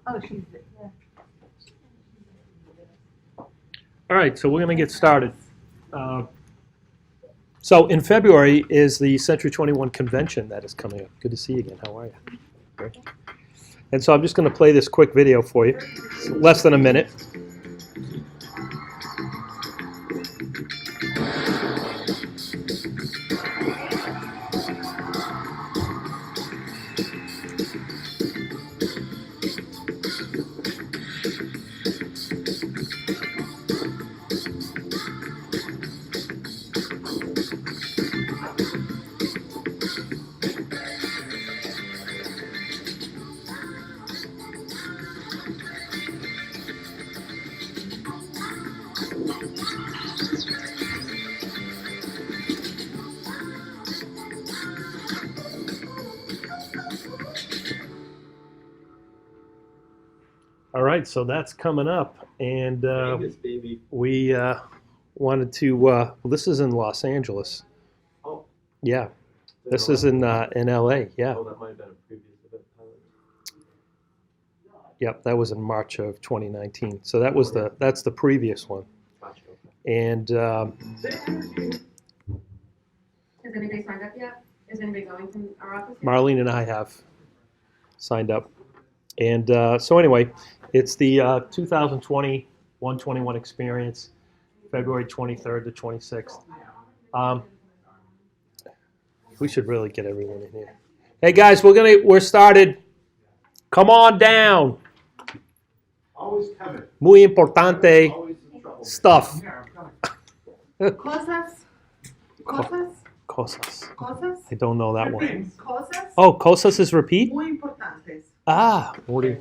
Oh, she's yeah. All right, so we're going to get started. So in February is the Century 21 convention that is coming up. Good to see you again. How are you? Great. And so I'm just going to play this quick video for you. It's less than a minute. All right, so that's coming up, and we wanted to. Well, this is in Los Angeles. Oh. Yeah, this is in LA. Yeah. Oh, that might have been a previous event. Yep, that was in March of 2019. So that's the previous one, and. Has anybody signed up yet? Is anybody going from our office? Marlene and I have signed up. And so anyway, it's the 2020 121 experience, February 23rd to 26th. We should really get everyone in here. Hey guys, we're started. Come on down. Always coming. Muy importante stuff. Cosas. Cosas. Cosas. Cosas. I don't know that one. Cosas. Oh, cosas is repeat? Muy importantes. Ah, what do you?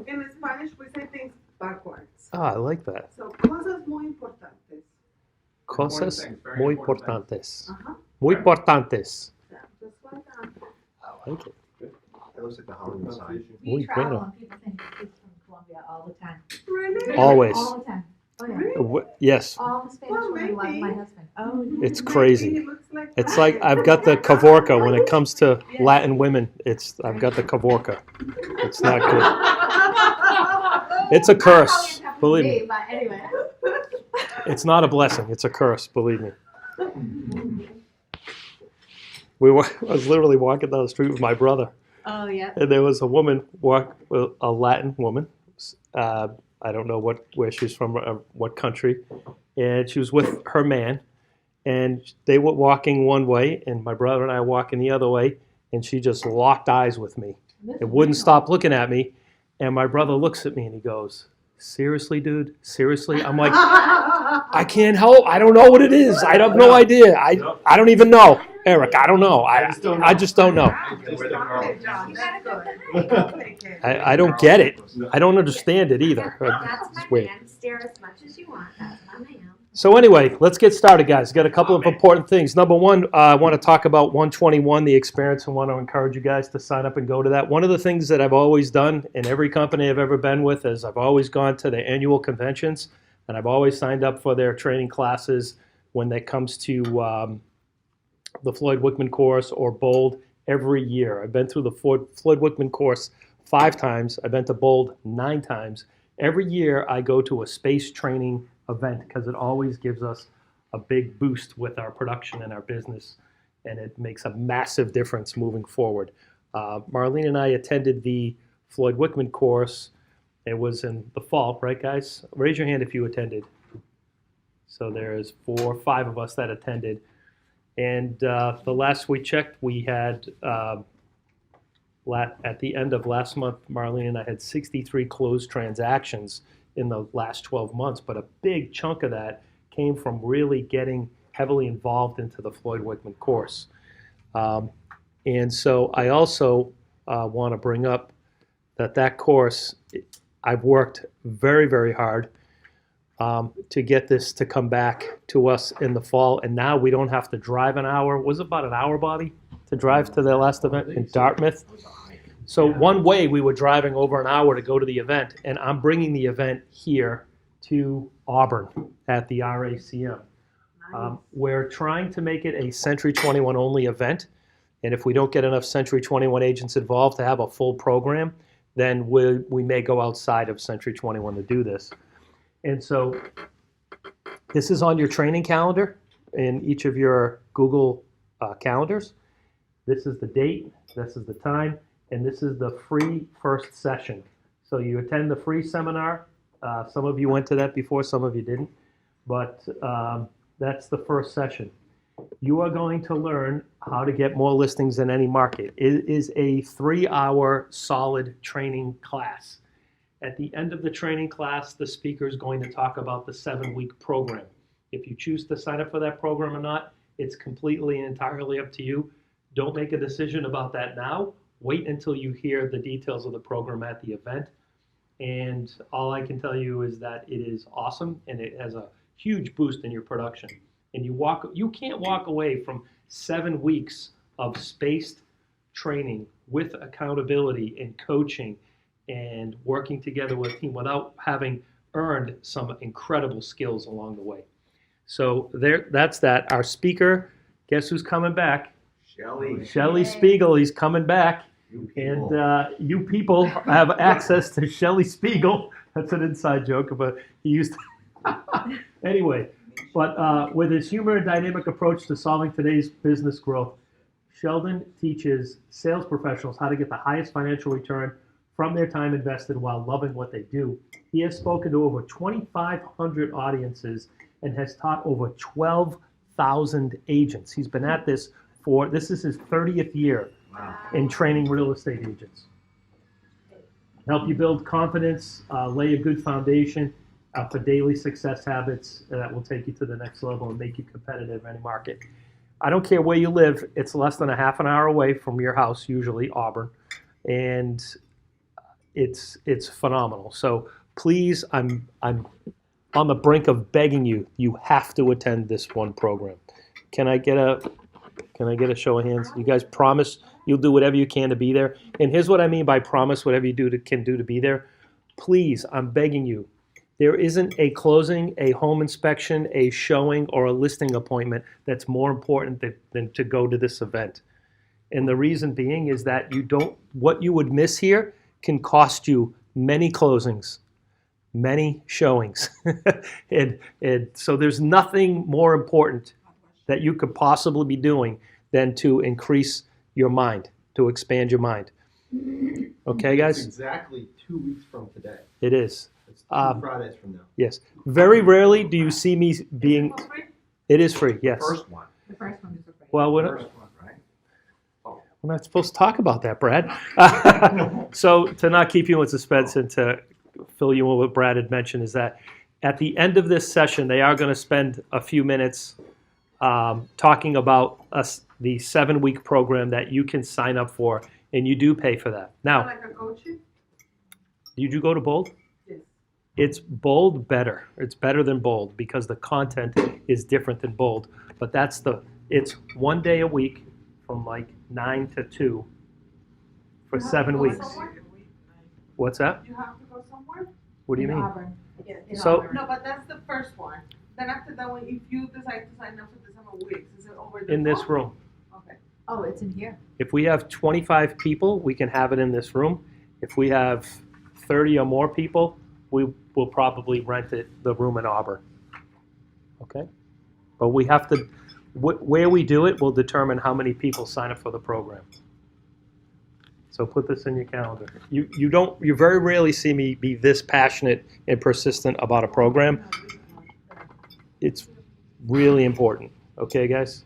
In Spanish, we say things backwards. Ah, I like that. So, cosas muy importantes. Cosas muy importantes. Uh-huh. Muy importantes. Yeah, just like that. I like it. That looks like the Halloween sign. Muy We travel bueno. and people think he's from Colombia all the time. Really? Always. All the time. Oh yeah. Really? Yes, All the Spanish Well, women love maybe. my husband. Oh yeah. it's crazy. Maybe he looks like It's that. like I've got the Kavorka when it comes to Latin women. I've got the Kavorka. It's not good. It's a curse. Believe me. But anyway. It's not a blessing. It's a curse. Believe me. I was literally walking down the street with my brother, Oh yeah. and there was a woman a Latin woman. I don't know where she's from, what country, and she was with her man, and they were walking one way, and my brother and I were walking the other way, and she just locked eyes with me. It wouldn't stop looking at me, and my brother looks at me and he goes, "Seriously, dude? Seriously?" I'm like, "I can't help. I don't know what it is. I have no idea. I don't even know, Eric. I don't know. I just don't know. I don't get it. I don't understand it either. That's It's my weird. man. Stare as much as you want. That's my man. So anyway, let's get started, guys. Got a couple of important things. Number one, I want to talk about 121, the experience, and want to encourage you guys to sign up and go to that. One of the things that I've always done in every company I've ever been with is I've always gone to the annual conventions, and I've always signed up for their training classes when it comes to the Floyd Whitman course or Bold every year. I've been through the Floyd Whitman course 5 times. I've been to Bold 9 times. Every year I go to a space training event because it always gives us a big boost with our production and our business, and it makes a massive difference moving forward. Marlene and I attended the Floyd Whitman course. It was in the fall, right, guys? Raise your hand if you attended. So there's 4 or 5 of us that attended. And the last we checked, we had, at the end of last month, Marlene and I had 63 closed transactions in the last 12 months, but a big chunk of that came from really getting heavily involved into the Floyd Whitman course. And so I also want to bring up that course, I've worked very, very hard to get this to come back to us in the fall, and now we don't have to drive an hour. Was it about an hour, Bobby, to drive to the last event in Dartmouth? So one way we were driving over an hour to go to the event, and I'm bringing the event here to Auburn at the RACM. We're trying to make it a Century 21 only event, and if we don't get enough Century 21 agents involved to have a full program, then we may go outside of Century 21 to do this. And so this is on your training calendar in each of your Google calendars. This is the date, this is the time, and this is the free first session. So you attend the free seminar. Some of you went to that before, some of you didn't. But that's the first session. You are going to learn how to get more listings in any market. It is a 3-hour solid training class. At the end of the training class, the speaker is going to talk about the 7-week program. If you choose to sign up for that program or not, it's completely and entirely up to you. Don't make a decision about that now. Wait until you hear the details of the program at the event. And all I can tell you is that it is awesome and it has a huge boost in your production. And you can't walk away from 7 weeks of spaced training with accountability and coaching and working together with a team without having earned some incredible skills along the way. So that's that. Our speaker, guess who's coming back? Shelly Spiegel, he's coming back. And you people have access to Shelly Spiegel. That's an inside joke, but he used to. Anyway, but with his humor and dynamic approach to solving today's business growth, Sheldon teaches sales professionals how to get the highest financial return from their time invested while loving what they do. He has spoken to over 2,500 audiences and has taught over 12,000 agents. He's been at this this is his 30th year in training real estate agents. Help you build confidence, lay a good foundation for daily success habits that will take you to the next level and make you competitive in any market. I don't care where you live, it's less than a half an hour away from your house, usually Auburn, and it's phenomenal. So please, I'm on the brink of begging you, you have to attend this one program. Can I get a show of hands? You guys promise you'll do whatever you can to be there? And here's what I mean by promise whatever you can do to be there. Please, I'm begging you. There isn't a closing, a home inspection, a showing, or a listing appointment that's more important than to go to this event. And the reason being is that what you would miss here can cost you many closings, many showings. and so there's nothing more important that you could possibly be doing than to increase your mind, to expand your mind. Okay, guys? It's exactly 2 weeks from today. It is. It's 2 Fridays from now. Yes. Very rarely do you see me being... It is free, yes. First one. The first one is a break. Well, we're First one, right? not supposed to talk about that, Brad. So to not keep you in suspense and to fill you in with what Brad had mentioned is that at the end of this session, they are going to spend a few minutes talking about the 7-week program that you can sign up for, and you do pay for that. Now, Like a coaching? did you go to Bold? Yes. It's Bold better. It's better than Bold because the content is different than Bold. But it's 1 day a week from like 9 to 2 for 7 weeks. What's that? You have to go somewhere? What do you In mean? Auburn. In So- Auburn. No, but that's the first one. Then after that one, if you decide to sign up for the 7 weeks, is it over the In this phone? room. Okay. Oh, it's in here. If we have 25 people, we can have it in this room. If we have 30 or more people, we will probably rent the room in Auburn. Okay? But we have to, where we do it will determine how many people sign up for the program. So put this in your calendar. You very rarely see me be this passionate and persistent about a program. It's really important. Okay, guys?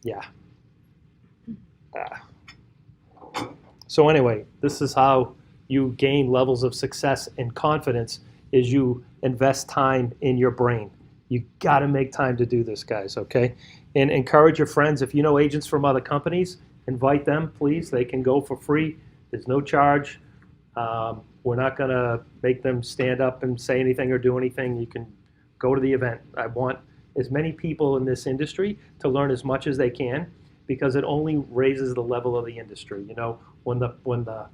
Yeah. So anyway, this is how you gain levels of success and confidence is you invest time in your brain. You got to make time to do this, guys, okay? And encourage your friends. If you know agents from other companies, invite them, please. They can go for free. There's no charge. We're not going to make them stand up and say anything or do anything. You can go to the event. I want as many people in this industry to learn as much as they can because it only raises the level of the industry. You know, when the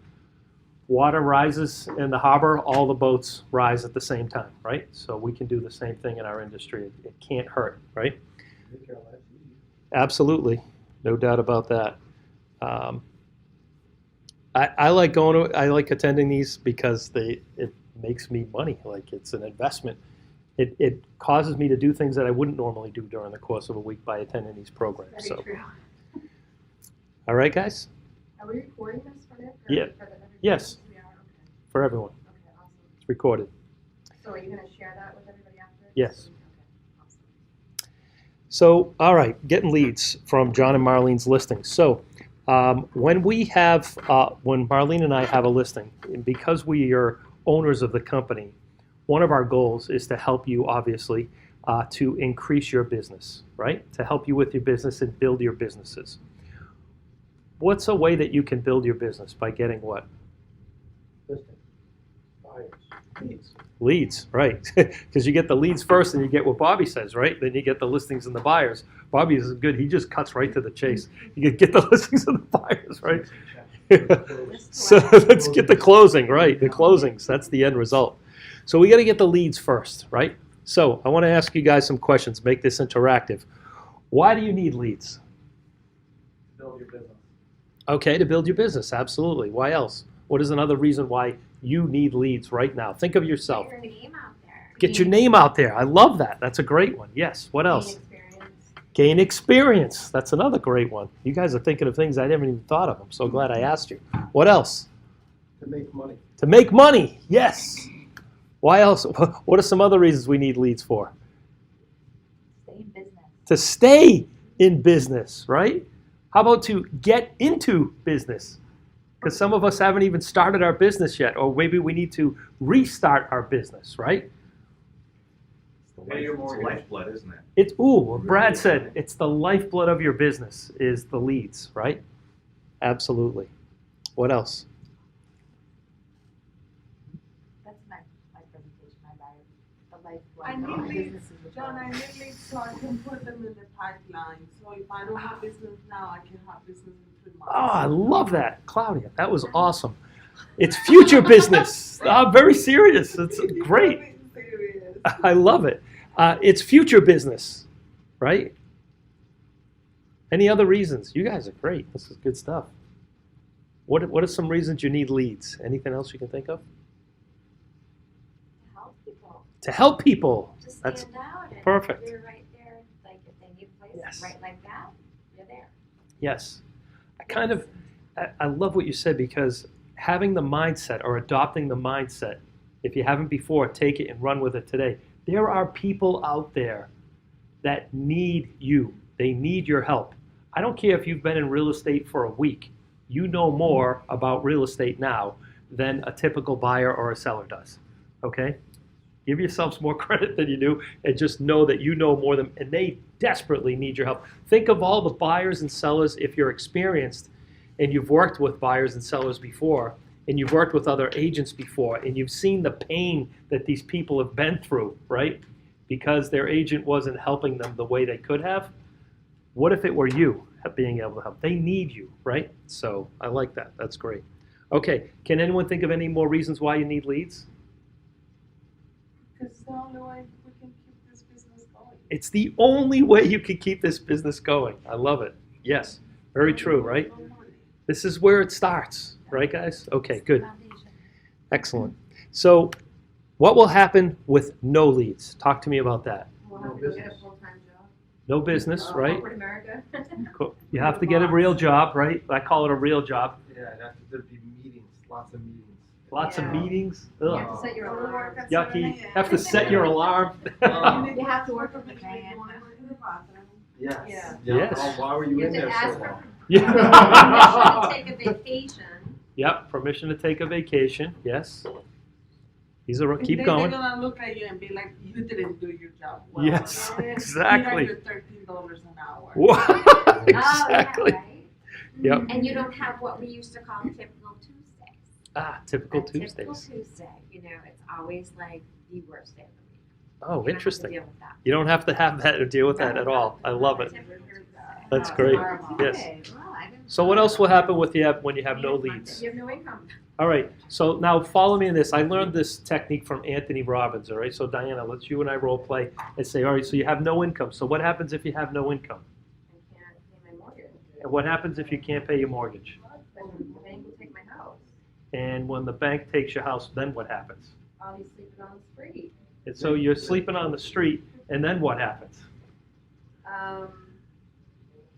water rises in the harbor, all the boats rise at the same time, right? So we can do the same thing in our industry. It can't hurt, right? Absolutely. No doubt about that. I like I like attending these because it makes me money. Like it's an investment. It causes me to do things that I wouldn't normally do during the course of a week by attending these programs. Very So, true. all right, guys, Are we recording this for it? Yeah. Yes. We are, okay. for everyone, Okay, awesome. it's recorded. So are you gonna share that with everybody after? Yes. Okay, awesome. So, all right, getting leads from John and Marlene's listing. So, when Marlene and I have a listing, and because we are owners of the company, one of our goals is to help you, obviously, to increase your business, right? To help you with your business and build your businesses. What's a way that you can build your business by getting what? Listing. Buyers. Leads. Leads, right? Because you get the leads first and you get what Bobby says, right? Then you get the listings and the buyers. Bobby is good. He just cuts right to the chase. You get the listings and the buyers, right? So let's get the closing, right? The closings, that's the end result. So we got to get the leads first, right? So I want to ask you guys some questions, make this interactive. Why do you need leads? Build your business. Okay, to build your business, absolutely. Why else? What is another reason why you need leads right now? Think of yourself. Get your name out there. Get your name out there. I love that. That's a great one. Yes. What else? Gain experience. Gain experience. That's another great one. You guys are thinking of things I never even thought of. I'm so glad I asked you. What else? To make money. To make money. Yes. Why else? What are some other reasons we need leads for? Stay in business. To stay in business, right? How about to get into business? Because some of us haven't even started our business yet, or maybe we need to restart our business, right? Pay your mortgage. Lifeblood, isn't it? It's what Brad said, it's the lifeblood of your business is the leads, right? Absolutely. What else? That's my presentation, my bio. The lifeblood I of need our leads, business is the John, I goal. need leads so I can put them in the pipeline. So if I don't have business now, I can have business in 3 months. Oh, I love that, Claudia. That was awesome. It's future business. I'm very serious. It's great. You're being serious. I love it. It's future business, right? Any other reasons? You guys are great. This is good stuff. What are some reasons you need leads? Anything else you can think of? To help people. To help people. Just That's stand out. And perfect. You're right there. Like if they need a place Yes. right like that, you're there. Yes. I love what you said because having the mindset or adopting the mindset, if you haven't before, take it and run with it today. There are people out there that need you. They need your help. I don't care if you've been in real estate for a week. You know more about real estate now than a typical buyer or a seller does. Okay? Give yourselves more credit than you do and just know that you know more than, and they desperately need your help. Think of all the buyers and sellers, if you're experienced and you've worked with buyers and sellers before, and you've worked with other agents before, and you've seen the pain that these people have been through, right? Because their agent wasn't helping them the way they could have. What if it were you being able to help? They need you, right? So I like that. That's great. Okay, can anyone think of any more reasons why you need leads? Because it's the only way we can keep this business going. It's the only way you can keep this business going. I love it. Yes, very true, right? This is where it starts, right, guys? Okay, good. Foundation. Excellent. So what will happen with no leads? Talk to me about that. We'll No have to go get a business. full-time job. No business, right? Corporate America. You have to get a real job, right? I call it a real job. Yeah, there'd be meetings, lots of meetings. Lots of Yeah. meetings. You Ugh. have to set your Go to work alarm. at Yucky. 7 a.m. Have to set your alarm. You have to work with the You man. want to go to the bathroom. Yes. Yeah. Yes. Oh, why were you You in have to there ask so for long? Yeah. permission to take a vacation. Yep, permission to take a vacation. Yes. These are And keep then going. They're gonna look at you and be like, "You didn't do your job well." Yes, Here are exactly. your $13 an hour. Whoa, Oh, exactly. yeah, right? Yep. And you don't have what we used to call typical Tuesdays. Ah, typical A Typical Tuesdays. Tuesday, you know, it's always like the worst day of the week. Oh, You don't have to interesting. deal with that. You don't have to have that or deal with that at all. I love it. Typical Tuesday. That's Oh, great. horrible. Yes. Okay, well, I didn't So what know else will that. happen with when you have no leads? You have no income. All right. So now follow me in this. I learned this technique from Anthony Robbins. All right. So Diana, let's you and I role play and say, all right. So you have no income. So what happens if you have no income? I can't pay my mortgage. And what happens if you can't pay your mortgage? The bank will take my house. And when the bank takes your house, then what happens? I'll be sleeping on the street. And so you're sleeping on the street, and then what happens?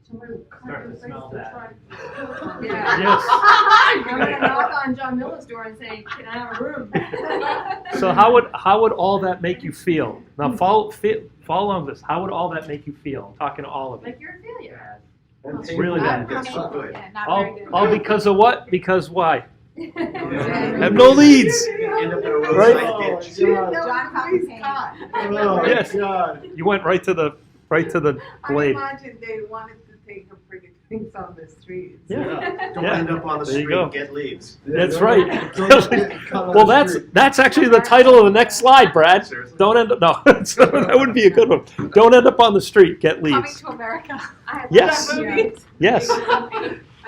Somebody will cut Start your to face smell to that. try to- Yeah. Yes. I'm gonna knock on John Miller's door and say, "Can I have a room?" So how would all that make you feel? Now follow on this. How would all that make you feel? I'm talking to all of you. Like you're a failure. And It's painful. really bad. It's so good. Yeah, not All, very good. all because of what? Because why? Yeah. Have no leads. You end up in a Right? roadside ditch. John Fountain. Oh, Yes. God. You went right to the I blade. imagine they wanted to take her pretty things on the streets. Yeah. Don't Yeah. end up on the There you street go. and get leads. That's Don't- right. don't get caught on Well, the that's street. actually the title of the next slide, Brad. Seriously? Don't end up. No, that wouldn't be a good one. Don't end up on the street. Get Coming leads. to America. I love Yes. that movie. Yes. I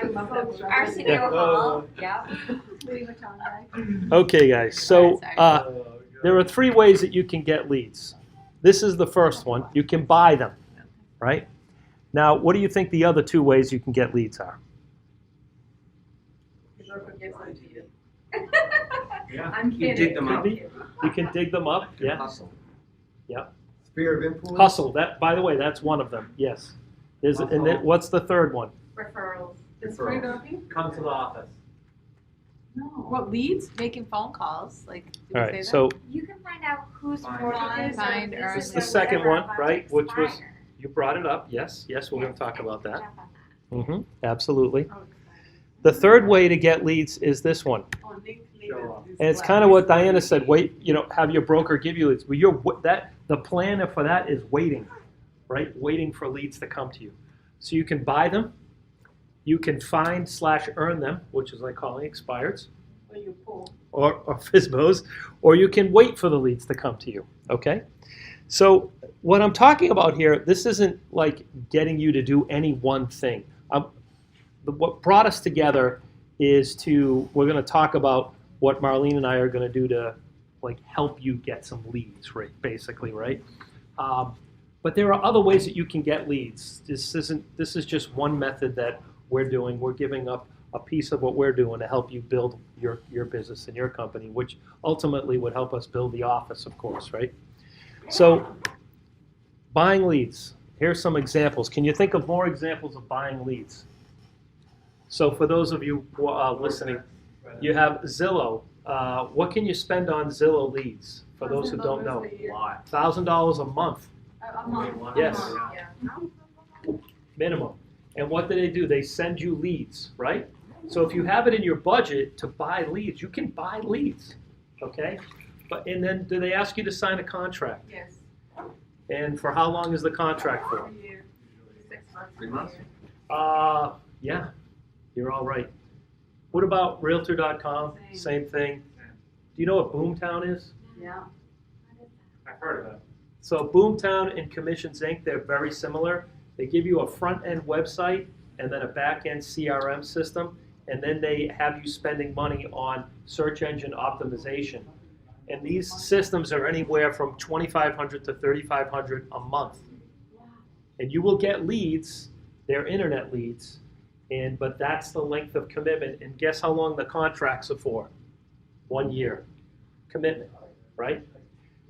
love that movie. Arsenio Yeah. Hall. Yeah. Leave it on, right? Okay, guys. So Sorry. Oh, God. there are 3 ways that you can get leads. This is the first one. You can buy them, right? Now, what do you think the other 2 ways you can get leads are? Yeah. I'm You kidding. dig them up. Could be. You can dig them up. Yeah. Hustle. Sphere of influence. Hustle. That, by the way, that's one of them. Yes. There's, and then what's the third one? Referrals. Referrals. Come to the office. No. What leads? Making phone calls, like. did All you right. say So You can find out who's Find. mortgages or Find, leases earn. This is or the second whatever one, about right, to which was- expire. you brought it up. Yes. Yes. We're going to talk Yes, about that. jump on that. Absolutely. Oh, The third way to get leads is this one. oh, Nick Show needed off. this And it's black. kind of what Diana said. Wait, have your broker give you leads. Well, the plan for that is waiting, right? Waiting for leads to come to you. So you can buy them, you can find/earn them, which is like calling expireds When you pull. or FSBOs, or you can wait for the leads to come to you. Okay. So what I'm talking about here, this isn't like getting you to do any one thing. What brought us together is we're going to talk about what Marlene and I are going to do to like help you get some leads, right? Basically, right? But there are other ways that you can get leads. This is just one method that we're doing. We're giving up a piece of what we're doing to help you build your business and your company, which ultimately would help us build the office, of course, right? So, buying leads. Here's some examples. Can you think of more examples of buying leads? So for those of you who are listening, you have Zillow. What can you spend on Zillow leads? For those who don't know, $1,000 a month A month. Yes. Yeah. minimum. And what do? They send you leads, right? So if you have it in your budget to buy leads, you can buy leads, okay? And then do they ask you to sign a contract? Yes. And for how long is the contract for? A year. 6 months. 3 months. Yeah, you're all right. What about Realtor.com? Same. Same thing. Do you know what Boomtown is? Yeah. I've heard of it. So Boomtown and Commissions Inc., they're very similar. They give you a front-end website and then a back-end CRM system, and then they have you spending money on search engine optimization. And these systems are anywhere from $2,500 to $3,500 a month. And you will get leads, they're internet leads, but that's the length of commitment. And guess how long the contracts are for? 1 year commitment, right?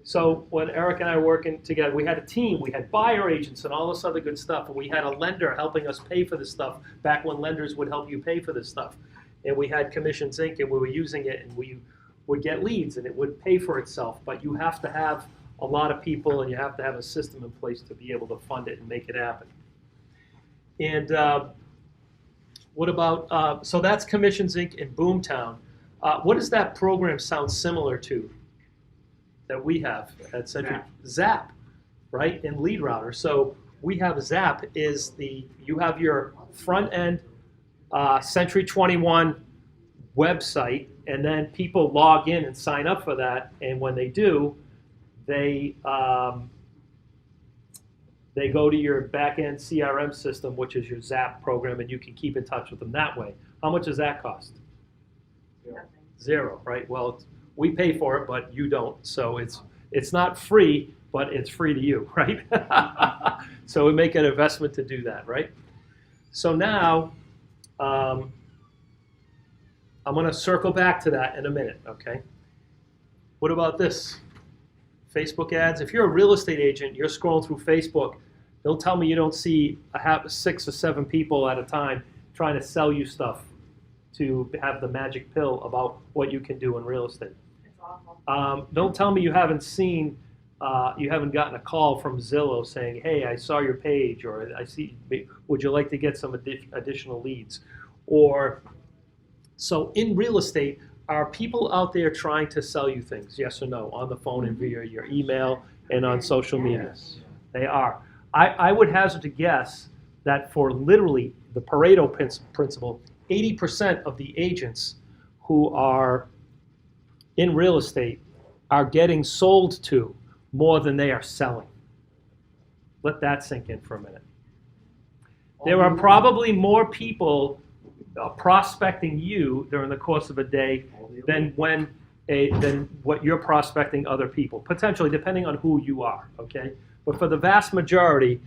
So when Eric and I were working together, we had a team, we had buyer agents and all this other good stuff, and we had a lender helping us pay for this stuff back when lenders would help you pay for this stuff. And we had Commissions Inc., and we were using it, and we would get leads, and it would pay for itself. But you have to have a lot of people, and you have to have a system in place to be able to fund it and make it happen. And what about, so that's Commissions Inc. in Boomtown. What does that program sound similar to that we have at Century? Zap, right, in Lead Router. So we have Zap you have your front end Century 21 website, and then people log in and sign up for that, and when they do, they go to your back-end CRM system, which is your Zap program, and you can keep in touch with them that way. How much does that cost? Zero, right? Well, we pay for it, but you don't. So it's not free, but it's free to you, right? So we make an investment to do that, right? So now, I'm going to circle back to that in a minute, okay? What about this? Facebook ads. If you're a real estate agent, you're scrolling through Facebook, don't tell me you don't see 6 or 7 people at a time trying to sell you stuff to have the magic pill about what you can do in real estate. It's awful. Don't tell me you haven't seen, you haven't gotten a call from Zillow saying, hey, I saw your page, or I see, would you like to get some additional leads? Or, so in real estate, are people out there trying to sell you things, yes or no, on the phone and via your email and on social media? Yes. They are. I would hazard to guess that for literally the Pareto principle, 80% of the agents who are in real estate are getting sold to more than they are selling. Let that sink in for a minute. There are probably more people prospecting you during the course of a day than than what you're prospecting other people, potentially, depending on who you are, okay? But for the vast majority,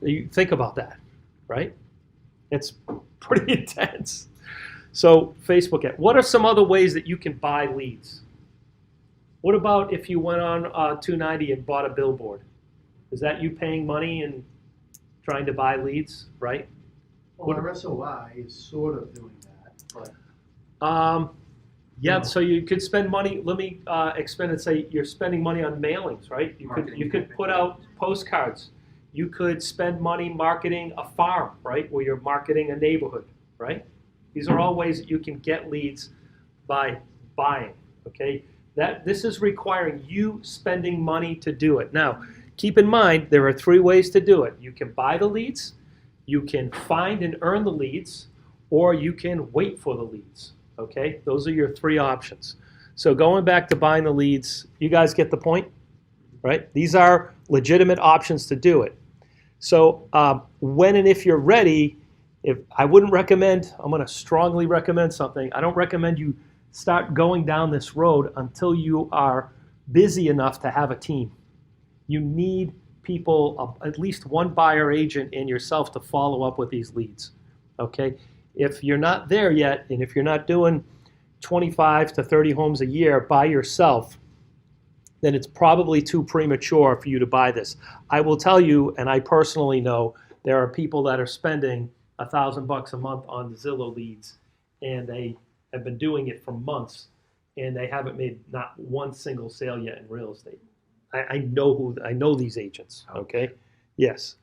you think about that, right? It's pretty intense. So Facebook ad. What are some other ways that you can buy leads? What about if you went on 290 and bought a billboard? Is that you paying money and trying to buy leads, right? Well, our SOI is sort of doing that, but Yeah, No. so you could spend money. Let me expand and say you're spending money on mailings, right? You Marketing could put out postcards. You could spend money marketing a farm, right, where you're marketing a neighborhood, right? These are all ways that you can get leads by buying. Okay, this is requiring you spending money to do it. Now, keep in mind there are 3 ways to do it. You can buy the leads, you can find and earn the leads, or you can wait for the leads. Okay, those are your 3 options. So going back to buying the leads, you guys get the point, right? These are legitimate options to do it. So when and if you're ready, I wouldn't recommend, I'm going to strongly recommend something. I don't recommend you start going down this road until you are busy enough to have a team. You need people, at least one buyer agent and yourself to follow up with these leads, okay? If you're not there yet, and if you're not doing 25 to 30 homes a year by yourself, then it's probably too premature for you to buy this. I will tell you, and I personally know, there are people that are spending $1,000 a month on Zillow leads, and they have been doing it for months, and they haven't made not one single sale yet in real estate. I know these agents, okay? Yes.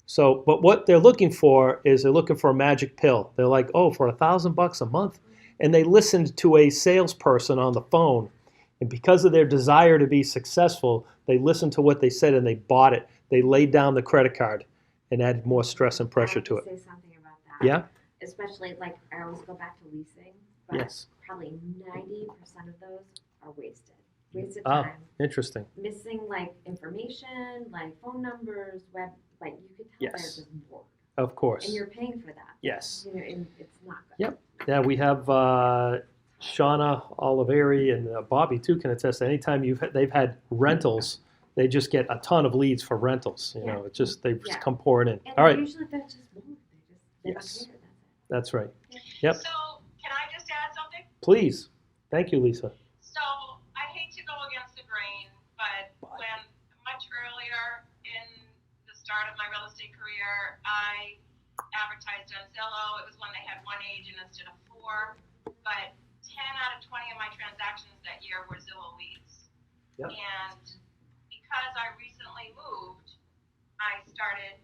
So, but what they're looking for is they're looking for a magic pill. They're like, oh, for $1,000 a month? And they listened to a salesperson on the phone, and because of their desire to be successful, they listened to what they said and they bought it. They laid down the credit card and added more stress and pressure to it. Say something about that. Yeah? Especially, like, I always go back to leasing, but Yes. probably 90% of those are wasted. Wasted Oh, time. interesting. Missing, like, information, like phone numbers, like, you could tell Yes. they're just bored. Of course. And you're paying for that. Yes. You know, and it's not good. Yep. Yeah, we have Shauna Oliveri and Bobby too can attest that anytime they've had rentals, they just get a ton of leads for rentals. You know, it's just they've just Yeah. come pouring in. And All right, usually they're just bored. They Yes. don't care. That's it. that's right. Yep. So, can I just add something? Please. Thank you, Lisa. So, I hate to go against the grain, but when much earlier in the start of my real estate career, I advertised on Zillow. It was when they had 1 agent instead of 4, but 10 out of 20 of my transactions that year were Zillow leads. Yep. And because I recently moved, I started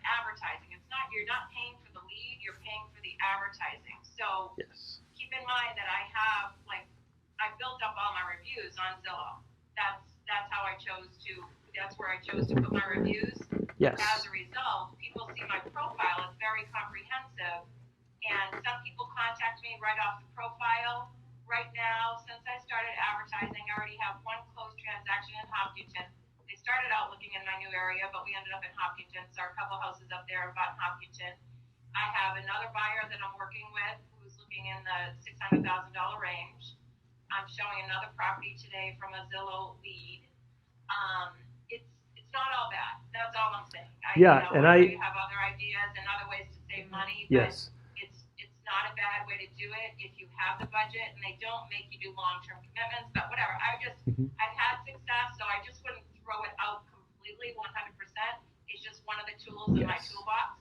advertising. You're not paying for the lead, you're paying for the advertising. So Yes. keep in mind that I built up all my reviews on Zillow. That's where I chose to put my reviews. Yes. As a result, people see my profile as very comprehensive, and some people contact me right off the profile. Right now, since I started advertising, I already have 1 closed transaction in Hopkinton. They started out looking in my new area, but we ended up in Hopkinton, so our couple houses up there are bought in Hopkinton. I have another buyer that I'm working with who's looking in the $600,000 range. I'm showing another property today from a Zillow lead. It's not all bad. That's all I'm saying. Yeah, and I know you have other ideas and other ways to save money, but Yes. it's not a bad way to do it if you have the budget, and they don't make you do long-term commitments, but whatever. I've had success, so I just wouldn't throw it out completely 100%. It's just one of the tools in my Yes. toolbox.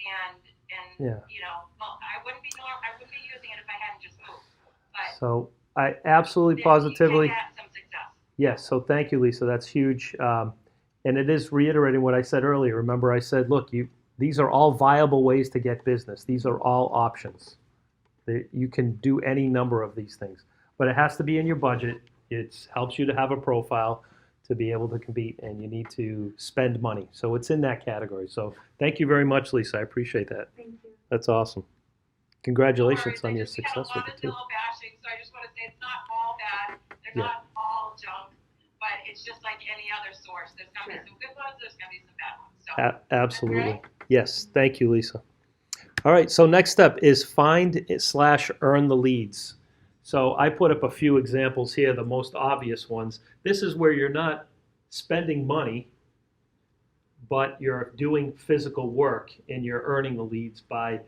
And Yeah. well, I wouldn't be using it if I hadn't just moved. But So I absolutely, you can positively, get some success. yes. So thank you, Lisa. That's huge. And it is reiterating what I said earlier. Remember, I said, look, these are all viable ways to get business. These are all options. You can do any number of these things, but it has to be in your budget. It helps you to have a profile to be able to compete, and you need to spend money. So it's in that category. So thank you very much, Lisa. I appreciate that. Thank you. That's awesome. Congratulations on your We had success a lot with of it too. Zillow bashing, so I just want to say it's not all bad. They're Yeah. not all junk, but it's just like any other source. There's going to be some good ones, there's going to be some bad ones. So Absolutely. Okay. Yes. Thank you, Lisa. All right. So next up is find/earn the leads. So I put up a few examples here, the most obvious ones. This is where you're not spending money, but you're doing physical work and you're earning the leads by,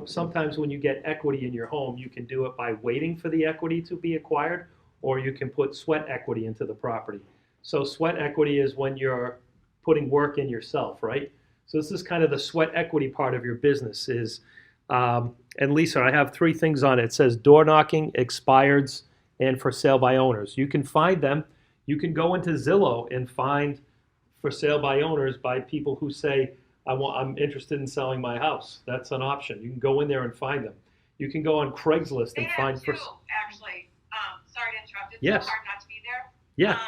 sometimes when you get equity in your home, you can do it by waiting for the equity to be acquired, or you can put sweat equity into the property. So sweat equity is when you're putting work in yourself, right? So this is kind of the sweat equity part of your business is, and Lisa, I have 3 things on it. It says door knocking, expireds, and for sale by owners. You can find them. You can go into Zillow and find for sale by owners by people who say, I'm interested in selling my house. That's an option. You can go in there and find them. You can go on Craigslist they and have find two, actually. Sorry to interrupt. It's Yes. so hard not to be there. Yeah.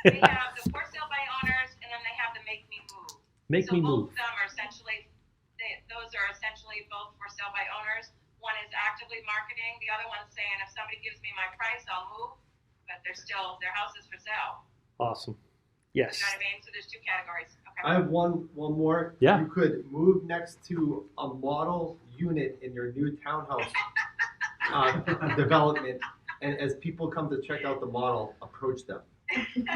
They have the for sale by owners, and then they have the make me move. Make me move. Both of them are essentially, those are essentially both for sale by owners. One is actively marketing. The other one's saying, if somebody gives me my price, I'll move. But their house is for sale. Awesome. You Yes. know what I mean? So there's 2 categories. Okay. I have one more. Yeah. You could move next to a model unit in your new townhouse development, and as people come to check out the model, approach them.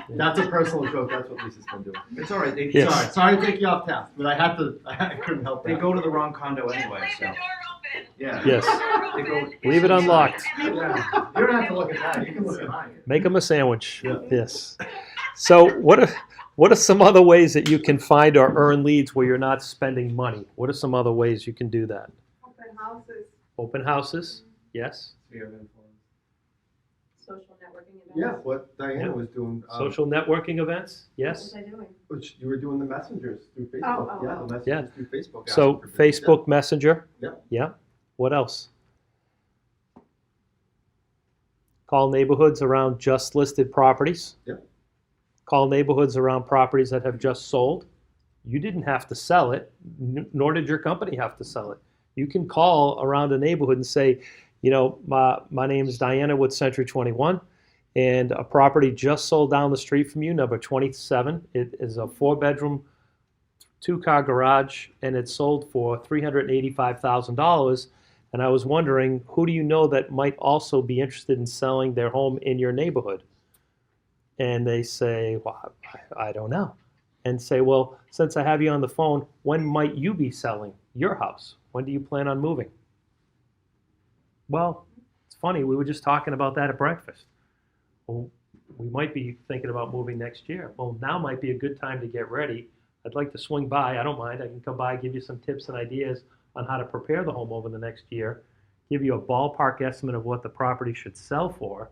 That's a personal joke. That's what Lisa's been doing. It's all right. They, Yes. Sorry to take you off task, but I couldn't help they that. go to the wrong condo Just anyway. leave So the door open. yeah. Yes. They go- Leave it unlocked. Yeah. You don't have to look at that. You can look at mine. Make them a sandwich. Yeah. Yes. So what are some other ways that you can find or earn leads where you're not spending money? What are some other ways you can do that? Open houses, Open houses? Yes. Social networking events. Yeah, what Diana Yeah. was doing. Social networking events? What Yes. was I doing? Which you were doing the messengers through Facebook. Oh, Yeah, oh. the messages Yeah. through Facebook. So asking for business. Facebook Messenger? Yeah. Yeah. What else? Call neighborhoods around just listed properties. Yep. Call neighborhoods around properties that have just sold. You didn't have to sell it, nor did your company have to sell it. You can call around a neighborhood and say, my name is Diana with Century 21, and a property just sold down the street from you, number 27. It is a 4-bedroom, 2-car garage, and it sold for $385,000. And I was wondering, who do you know that might also be interested in selling their home in your neighborhood? And they say, well, I don't know. And say, well, since I have you on the phone, when might you be selling your house? When do you plan on moving? Well, it's funny, we were just talking about that at breakfast. Well, we might be thinking about moving next year. Well, now might be a good time to get ready. I'd like to swing by. I don't mind. I can come by, give you some tips and ideas on how to prepare the home over the next year, give you a ballpark estimate of what the property should sell for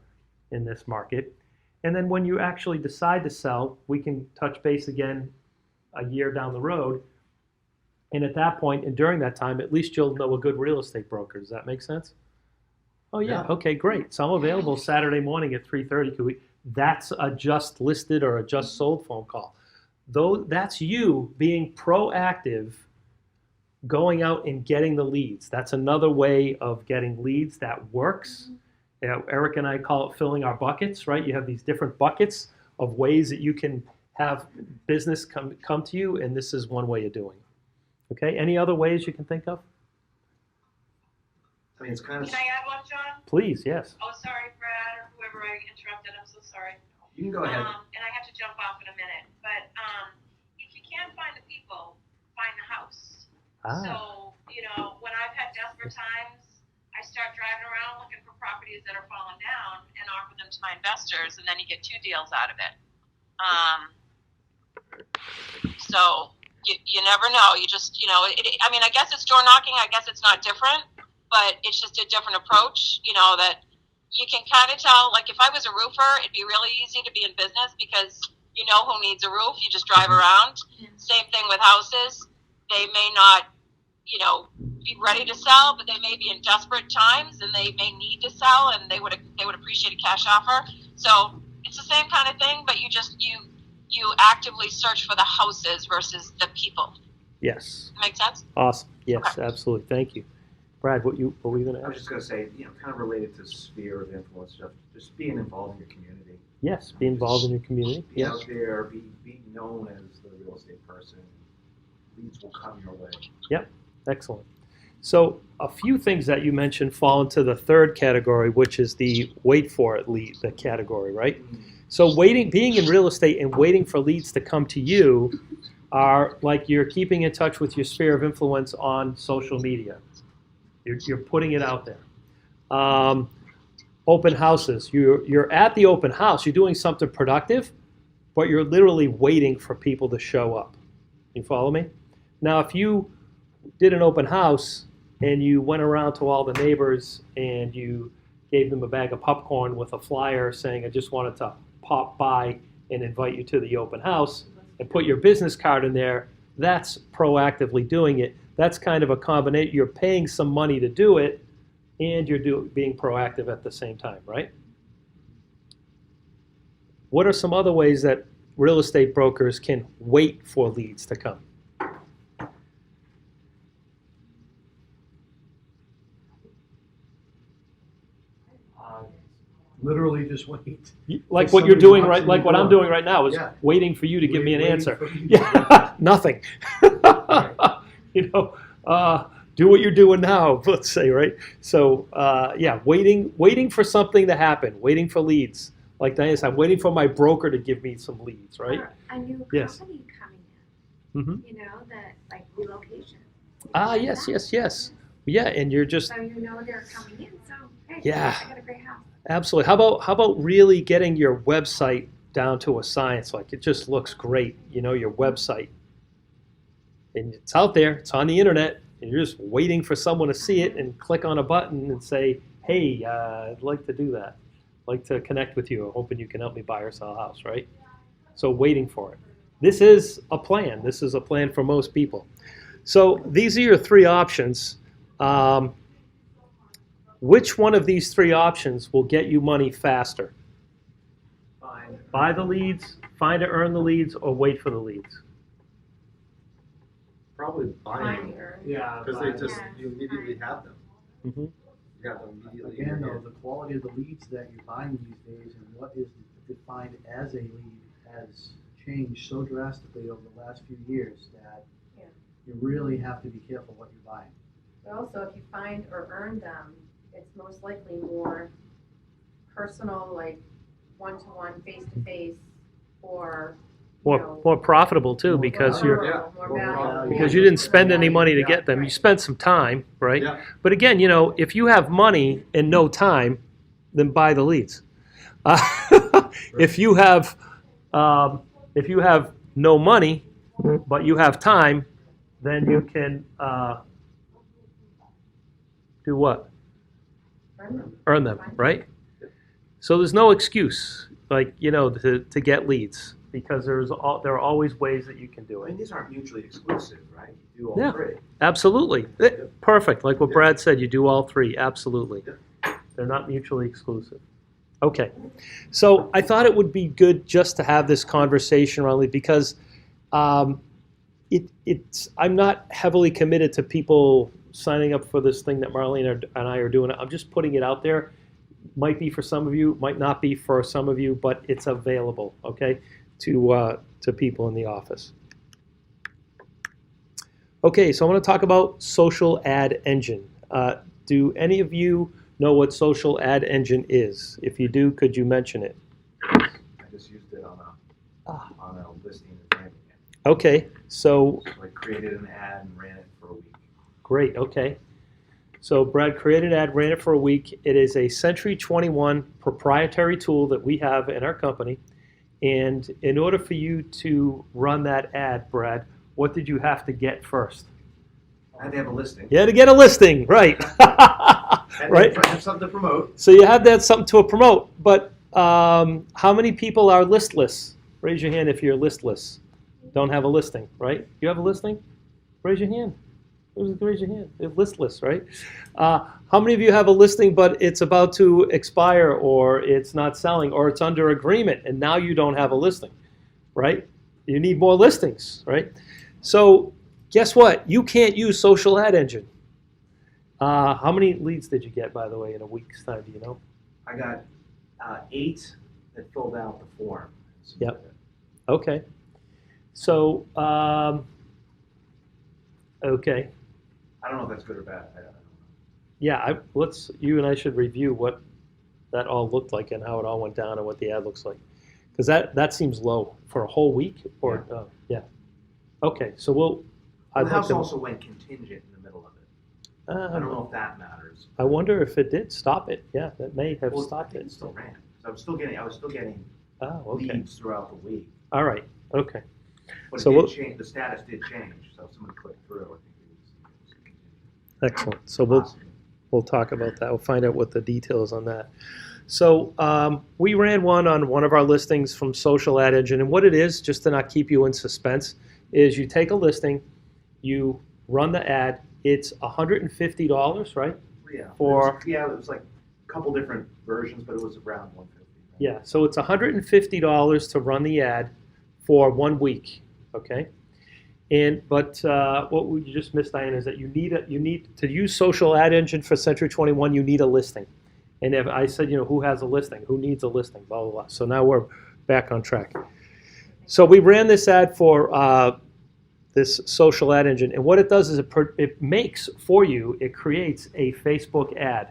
in this market. And then when you actually decide to sell, we can touch base again a year down the road. And at that point, and during that time, at least you'll know a good real estate broker. Does that make sense? Oh, yeah. Yeah. Okay, great. So I'm available Saturday morning at 3:30. That's a just listed or a just sold phone call. Though that's you being proactive, going out and getting the leads. That's another way of getting leads that works. Eric and I call it filling our buckets, right? You have these different buckets of ways that you can have business come to you, and this is one way of doing it. Okay, any other ways you can think of? I mean, it's kind of. Can I add one, John? Please, yes. Oh, sorry, Brad, or whoever I interrupted. I'm so sorry. You can go ahead. And I have to jump off in a minute. But if you can't find the people, find the house. Ah, So, when I've had desperate times, I start driving around looking for properties that are falling down and offer them to my investors, and then you get 2 deals out of it. So you never know. You just, I mean, I guess it's door knocking. I guess it's not different, but it's just a different approach, that you can kind of tell. Like, if I was a roofer, it'd be really easy to be in business because you know who needs a roof. You just drive around. Same thing with houses. They may not, be ready to sell, but they may be in desperate times and they may need to sell, and they would appreciate a cash offer. So it's the same kind of thing, but you actively search for the houses versus the people. Yes. Make sense? Awesome. Yes, Okay. Absolutely. Thank you. Brad, what were you going to I was ask? just gonna say, kind of related to sphere of influence stuff, just being involved in your community. Yes, be involved in your community. Be Yes. out there, be known as the real estate person. Leads will come your way. Yep. Excellent. So a few things that you mentioned fall into the third category, which is the wait for it lead, the category, right? So being in real estate and waiting for leads to come to you are like you're keeping in touch with your sphere of influence on social media. You're putting it out there. Open houses. You're at the open house. You're doing something productive, but you're literally waiting for people to show up. You follow me? Now, if you did an open house and you went around to all the neighbors and you gave them a bag of popcorn with a flyer saying, I just wanted to pop by and invite you to the open house, and put your business card in there, that's proactively doing it. That's kind of a combination. You're paying some money to do it, and you're being proactive at the same time, right? What are some other ways that real estate brokers can wait for leads to come? Literally just wait. Like If what you're somebody doing knocks right, on like your what I'm door. doing right now is Yeah. waiting for you to give me an Waiting answer. for you to Yeah, nothing. Do what you're doing now, let's say, right? So, waiting for something to happen, waiting for leads. Like Diana said, I'm waiting for my broker to give me some leads, right? Or a new Yes. company coming Mm-hmm. in, that like relocation. Yes. Yeah, and you're just, So they're coming in, so hey, Yeah. I got a great house. absolutely. How about really getting your website down to a science? Like it just looks great, your website. And it's out there, it's on the internet, and you're just waiting for someone to see it and click on a button and say, hey, I'd like to do that. I'd like to connect with you, hoping you can help me buy or sell a house, right? So waiting for it. This is a plan. This is a plan for most people. So these are your 3 options. Which one of these 3 options will get you money faster? Fine. Buy the leads, find or earn the leads, or wait for the leads? Probably buying them, Yeah. because Yeah. you immediately have them. Mm-hmm. You have them immediately. in Again, your though, hand. the quality of the leads that you're buying these days and what is defined as a lead has changed so drastically over the last few years that Yeah. you really have to be careful what you're buying. But also, if you find or earn them, it's most likely more personal, like one-to-one, face-to-face, or, More profitable too, because more you're Yeah. more More valuable. profitable. because you didn't spend any money to Yeah. get them. You spent some time, right? Yeah. But again, if you have money and no time, then buy the leads. If you have no money but you have time, then you can do what? Earn them. Earn them, right? So there's no excuse, to get leads, because there are always ways that you can do I it. mean, these aren't mutually exclusive, right? You do all Yeah. 3. Absolutely. Perfect. Like what Yeah. Brad said, you do all 3. Absolutely. Yeah. They're not mutually exclusive. Okay. So I thought it would be good just to have this conversation, Ronley, because I'm not heavily committed to people signing up for this thing that Marlene and I are doing. I'm just putting it out there. Might be for some of you, might not be for some of you, but it's available, okay, to people in the office. Okay, so I want to talk about social ad engine. Do any of you know what social ad engine is? If you do, could you mention it? I just used it on a listing in Framingham. Okay, so I created an ad and ran it for a week. great, okay. So Brad created an ad, ran it for a week. It is a Century 21 proprietary tool that we have in our company. And in order for you to run that ad, Brad, what did you have to get first? I had to have a listing. You had to get a listing, right? And Right. then have something to promote. So you have to have something to promote. But how many people are listless? Raise your hand if you're listless. Don't have a listing, right? You have a listing? Raise your hand. Raise your hand. You're listless, right? How many of you have a listing but it's about to expire or it's not selling or it's under agreement and now you don't have a listing, right? You need more listings, right? So guess what? You can't use social ad engine. How many leads did you get, by the way, in a week's time? Do you know? I got 8 that filled out the form. Yep. Okay. So, okay. I don't know if that's good or bad. I don't know. Yeah, you and I should review what that all looked like and how it all went down and what the ad looks like. Because that seems low for a whole week or, yeah. Okay, so The house also went contingent in the middle of it. I don't know if that matters. I wonder if it did stop it. Yeah, that may have Well, stopped it it. still ran. So I was still getting Oh, okay. leads throughout the week. All right, okay. But So it we'll- did change, the status did change, so if someone clicked through, I think it was contingent. Excellent. So we'll talk about that. We'll find out what the details on that. So we ran one on one of our listings from Social Ad Engine, and what it is, just to not keep you in suspense, is you take a listing, you run the ad. It's $150, right? Yeah. it was like a couple different versions, but it was around 150. Right? Yeah. So it's $150 to run the ad for 1 week. Okay. But what we just missed, Diane, is that you need to use Social Ad Engine for Century 21. You need a listing. And if I said, who has a listing? Who needs a listing? Blah, blah, blah. So now we're back on track. So we ran this ad for this Social Ad Engine. And what it does is it makes for you, it creates a Facebook ad.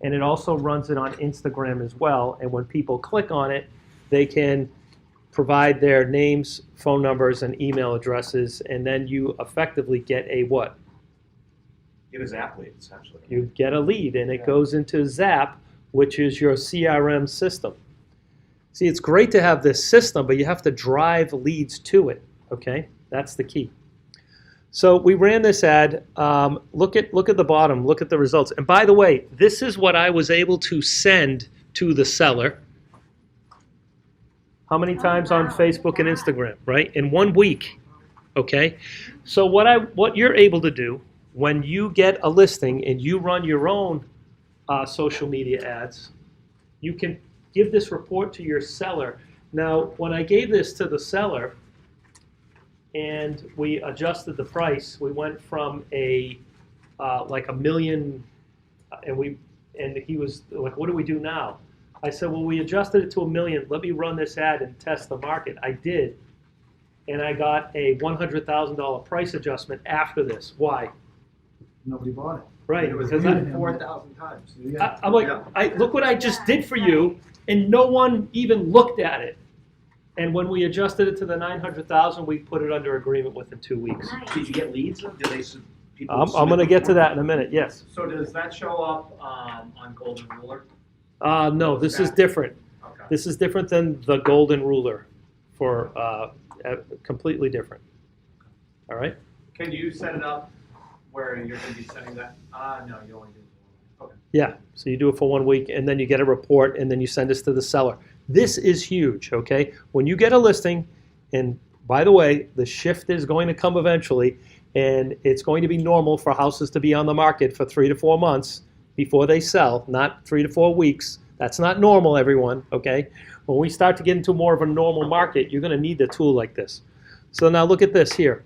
And it also runs it on Instagram as well. And when people click on it, they can provide their names, phone numbers, and email addresses. And then you effectively get a what? It was Zap lead, essentially. You get a lead, and it goes into Zap, which is your CRM system. See, it's great to have this system, but you have to drive leads to it, okay? That's the key. So we ran this ad. Look at the bottom. Look at the results. And by the way, this is what I was able to send to the seller. How many times on Facebook and Instagram, right? In 1 week, okay? So what you're able to do when you get a listing and you run your own social media ads, you can give this report to your seller. Now, when I gave this to the seller and we adjusted the price, we went from like $1 million, and he was like, "What do we do now?" I said, "Well, we adjusted it to $1 million. Let me run this ad and test the market." I did, and I got a $100,000 price adjustment after this. Why? Nobody bought it. Right, It was because viewed 4,000 times. Yeah. I'm like, look what I just did for you, and no one even looked at it. And when we adjusted it to the 900,000, we put it under agreement within 2 weeks. Nice. Did you get leads? Did they? People I'm submit going to the get to form? that in a minute. Yes. So does that show up on Golden Ruler? No, this is different. Okay. This is different than the golden ruler, for completely different. All right. Can you set it up where you're going to be sending that? No, you only do. Okay. Yeah, so you do it for 1 week, and then you get a report, and then you send this to the seller. This is huge, okay? When you get a listing, and by the way, the shift is going to come eventually, and it's going to be normal for houses to be on the market for 3 to 4 months before they sell, not 3 to 4 weeks. That's not normal, everyone, okay? When we start to get into more of a normal market, you're going to need a tool like this. So now look at this here.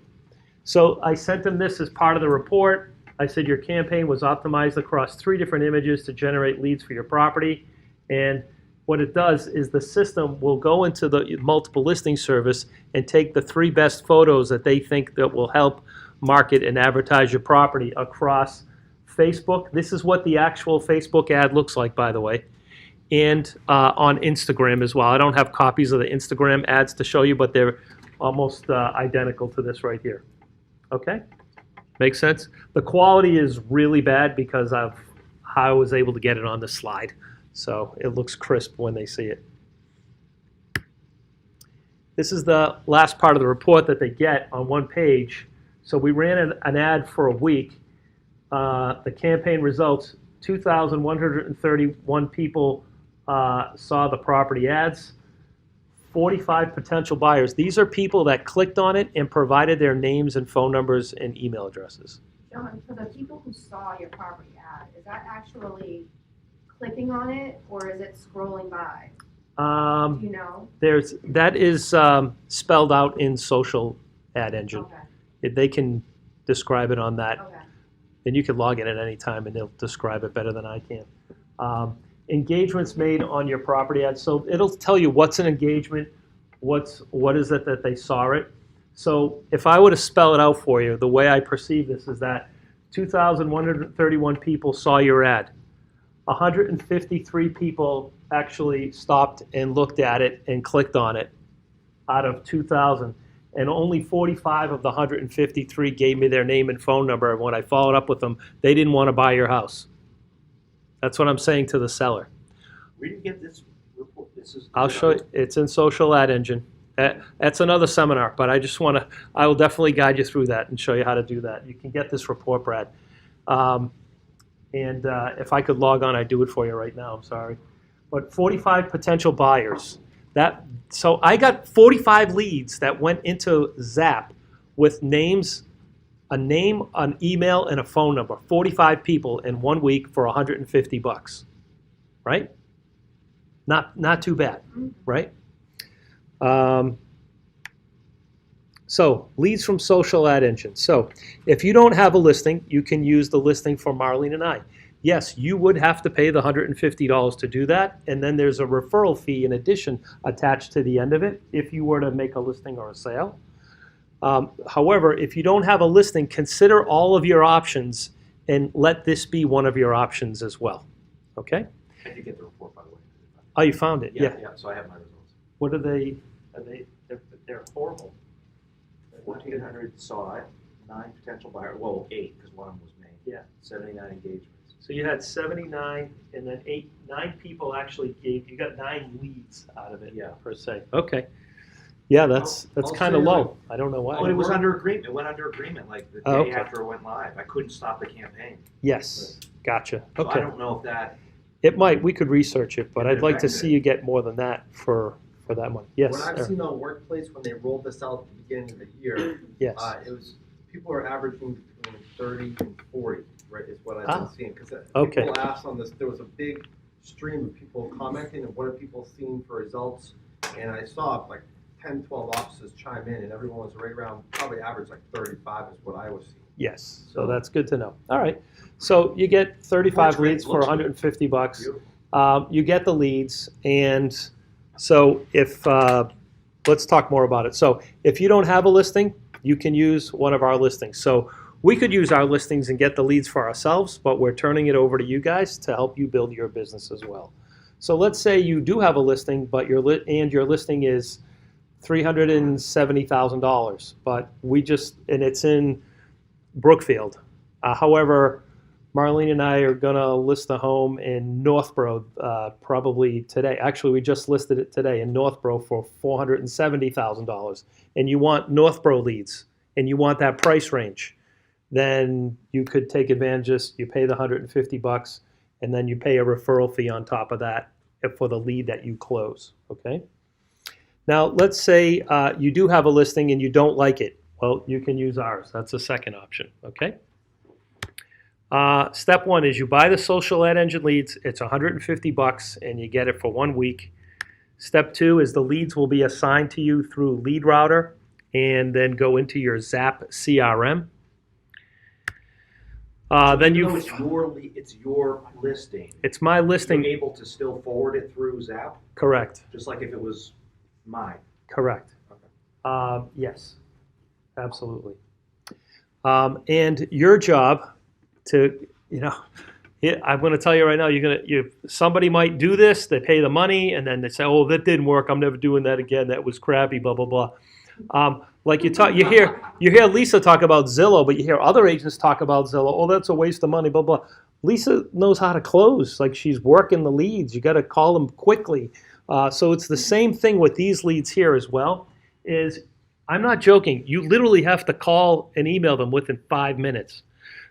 So I sent them this as part of the report. I said your campaign was optimized across 3 different images to generate leads for your property. And what it does is the system will go into the multiple listing service and take the 3 best photos that they think that will help market and advertise your property across Facebook. This is what the actual Facebook ad looks like, by the way. And on Instagram as well. I don't have copies of the Instagram ads to show you, but they're almost identical to this right here. Okay? Make sense? The quality is really bad because of how I was able to get it on the slide. So it looks crisp when they see it. This is the last part of the report that they get on one page. So we ran an ad for a week. The campaign results, 2,131 people saw the property ads. 45 potential buyers. These are people that clicked on it and provided their names and phone numbers and email addresses. John, for the people who saw your property ad, is that actually clicking on it or is it scrolling by? Do you know? That is spelled out in social ad engine. Okay, They can describe it on that. okay. And you can log in at any time and they'll describe it better than I can. Engagements made on your property ad. So it'll tell you what's an engagement, what is it that they saw it. So if I were to spell it out for you, the way I perceive this is that 2,131 people saw your ad. 153 people actually stopped and looked at it and clicked on it out of 2,000. And only 45 of the 153 gave me their name and phone number. And when I followed up with them, they didn't want to buy your house. That's what I'm saying to the seller. Where do you get this report? I'll show you. It's in social ad engine. That's another seminar, but I will definitely guide you through that and show you how to do that. You can get this report, Brad. If I could log on, I'd do it for you right now. I'm sorry. But 45 potential buyers. So I got 45 leads that went into Zap with names, a name, an email, and a phone number. 45 people in 1 week for $150, right? Not too bad, right? So leads from social ad engine. So if you don't have a listing, you can use the listing for Marlene and I. Yes, you would have to pay the $150 to do that, and then there's a referral fee in addition attached to the end of it if you were to make a listing or a sale. However, if you don't have a listing, consider all of your options and let this be one of your options as well. Okay? I did get the report, by the way. Oh, you found it? Yeah. Yeah, so I have my results. What are they? They're horrible. 1,400 saw it, 9 potential buyers, well, 8, because one was made. Yeah. 79 engagements. So you had 79, and then 9 people actually you got 9 leads out of it, Yeah. per se. Okay. Yeah, that's I'll kind of say low. I don't know why. Oh, it was under agreement. It went under agreement like the day Oh, okay. after it went live. I couldn't stop the campaign. Yes, gotcha. So I Okay. don't know if that, It might. We could research it, but If I'd it like to affected see it. you get more than that for that money. Yes. What I've Eric. seen on Workplace when they rolled this out at the beginning of the year, Yes. it was, people are averaging between 30 and 40, right, is what I've Ah. been seeing. Because Okay. people asked on this, there was a big stream of people commenting and what have people seen for results. And I saw like 10, 12 offices chime in and everyone was right around, probably average like 35 is what I was seeing. Yes. So that's good to know. All right. So you get 35 Looks great. leads for Looks good. $150. Beautiful. You get the leads, and so if let's talk more about it. So if you don't have a listing, you can use one of our listings. So we could use our listings and get the leads for ourselves, but we're turning it over to you guys to help you build your business as well. So let's say you do have a listing, but your listing is $370,000, but and it's in Brookfield. However, Marlene and I are going to list a home in Northborough probably today. Actually, we just listed it today in Northborough for $470,000. And you want Northborough leads, and you want that price range. Then you could take advantage. You pay the $150, and then you pay a referral fee on top of that for the lead that you close. Okay. Now, let's say you do have a listing and you don't like it. Well, you can use ours. That's the second option. Okay. Step 1 is you buy the social ad engine leads. It's $150 and you get it for 1 week. Step 2 is the leads will be assigned to you through Lead Router and then go into your Zap CRM. Then even though it's your listing. It's my listing. You're able to still forward it through Zap, Correct. just like if it was mine. Correct. Okay. Yes, absolutely. And your job to, I'm going to tell you right now, somebody might do this, they pay the money, and then they say, oh, that didn't work, I'm never doing that again, that was crappy, blah, blah, blah. Like you hear Lisa talk about Zillow, but you hear other agents talk about Zillow. Oh, that's a waste of money, blah, blah. Lisa knows how to close. Like, she's working the leads. You got to call them quickly. So it's the same thing with these leads here as well. I'm not joking. You literally have to call and email them within 5 minutes.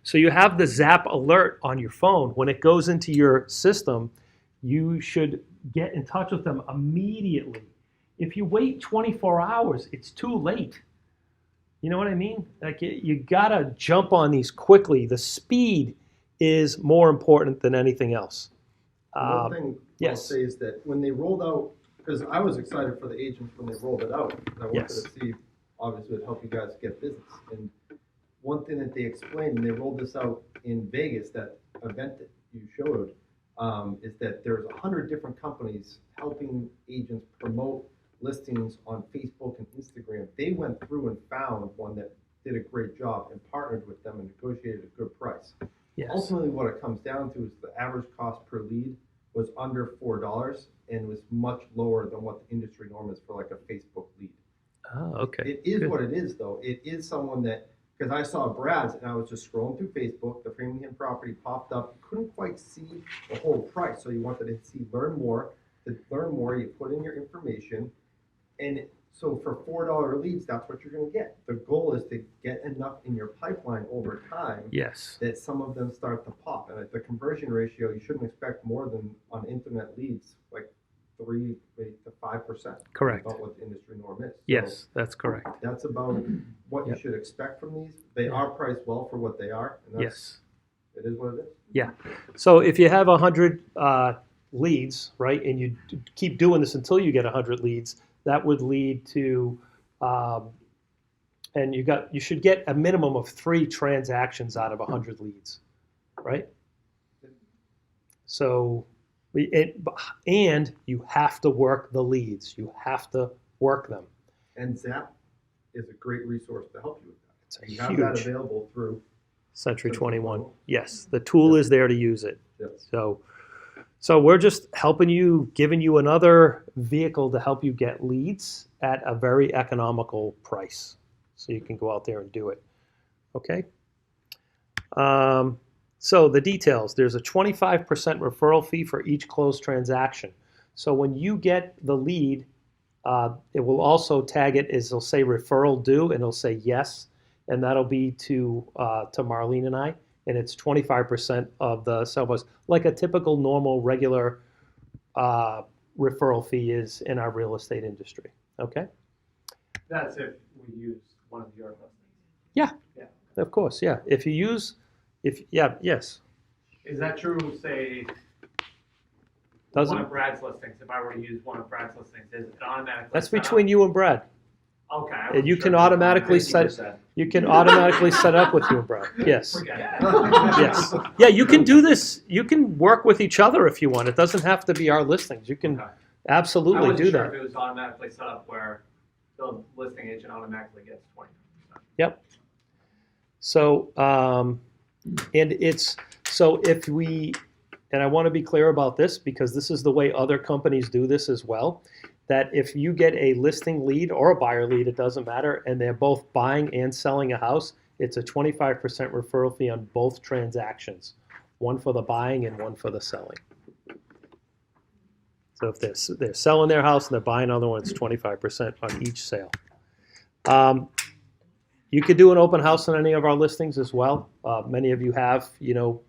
So you have the Zap alert on your phone. When it goes into your system, you should get in touch with them immediately. If you wait 24 hours, it's too late. You know what I mean? Like, you gotta jump on these quickly. The speed is more important than anything else. One thing I'll yes. say is that when they rolled out, because I was excited for the agents when they rolled it out, and I wanted Yes. to see, obviously, it would help you guys get business. And one thing that they explained when they rolled this out in Vegas, that event that you showed, is that there's 100 different companies helping agents promote listings on Facebook and Instagram. They went through and found one that did a great job and partnered with them and negotiated a good price. Yes. Ultimately, what it comes down to is the average cost per lead was under $4 and was much lower than what the industry norm is for like a Facebook lead. Oh, okay. It is Good. what it is, though. It is someone that, because I saw Brad's and I was just scrolling through Facebook, the Framingham property popped up, couldn't quite see the whole price. So you wanted to see learn more. To learn more, you put in your information. And so for $4 leads, that's what you're going to get. The goal is to get enough in your pipeline over time Yes. that some of them start to pop. And at the conversion ratio, you shouldn't expect more than on internet leads, like 3 to 5%. Correct. About what the industry norm is. So Yes, that's correct. that's about what you Yep. should expect from these. They are priced well for what they are. And Yes. It is what it is. Yeah. So if you have 100 leads, right, and you keep doing this until you get 100 leads, that would lead to, and you should get a minimum of 3 transactions out of 100 leads, right? So, and you have to work the leads. You have to work them. And Zap is a great resource to help you with that. It's a You have that huge available through. Century 21. 21. Yes, the tool is there to use it. Yes. So we're just helping you, giving you another vehicle to help you get leads at a very economical price. So you can go out there and do it. Okay? So the details, there's a 25% referral fee for each closed transaction. So when you get the lead, it will also tag it as it'll say referral due, and it'll say yes, and that'll be to Marlene and I. And it's 25% of the sale price, like a typical, normal, regular referral fee is in our real estate industry. Okay? That's if we use one of your listings. Yeah. Yeah. Of course, yeah. If you use, yes. Is that true, say, Does one it? of Brad's listings, if I were to use one of Brad's listings, is it automatically That's set up? between you and Brad. Okay. I And wasn't you sure can if it was automatically automatic. you can automatically set up with you and Brad. Yes. Forget it. Yes. Yeah, you can do this. You can work with each other if you want. It doesn't have to be our listings. You can Okay. absolutely I wasn't do sure that. if it was automatically set up where the listing agent automatically gets 20%. Yep. So, and it's, so if we, and I want to be clear about this because this is the way other companies do this as well, that if you get a listing lead or a buyer lead, it doesn't matter, and they're both buying and selling a house, it's a 25% referral fee on both transactions, one for the buying and one for the selling. So if they're selling their house and they're buying another one, it's 25% on each sale. You could do an open house on any of our listings as well. Many of you have,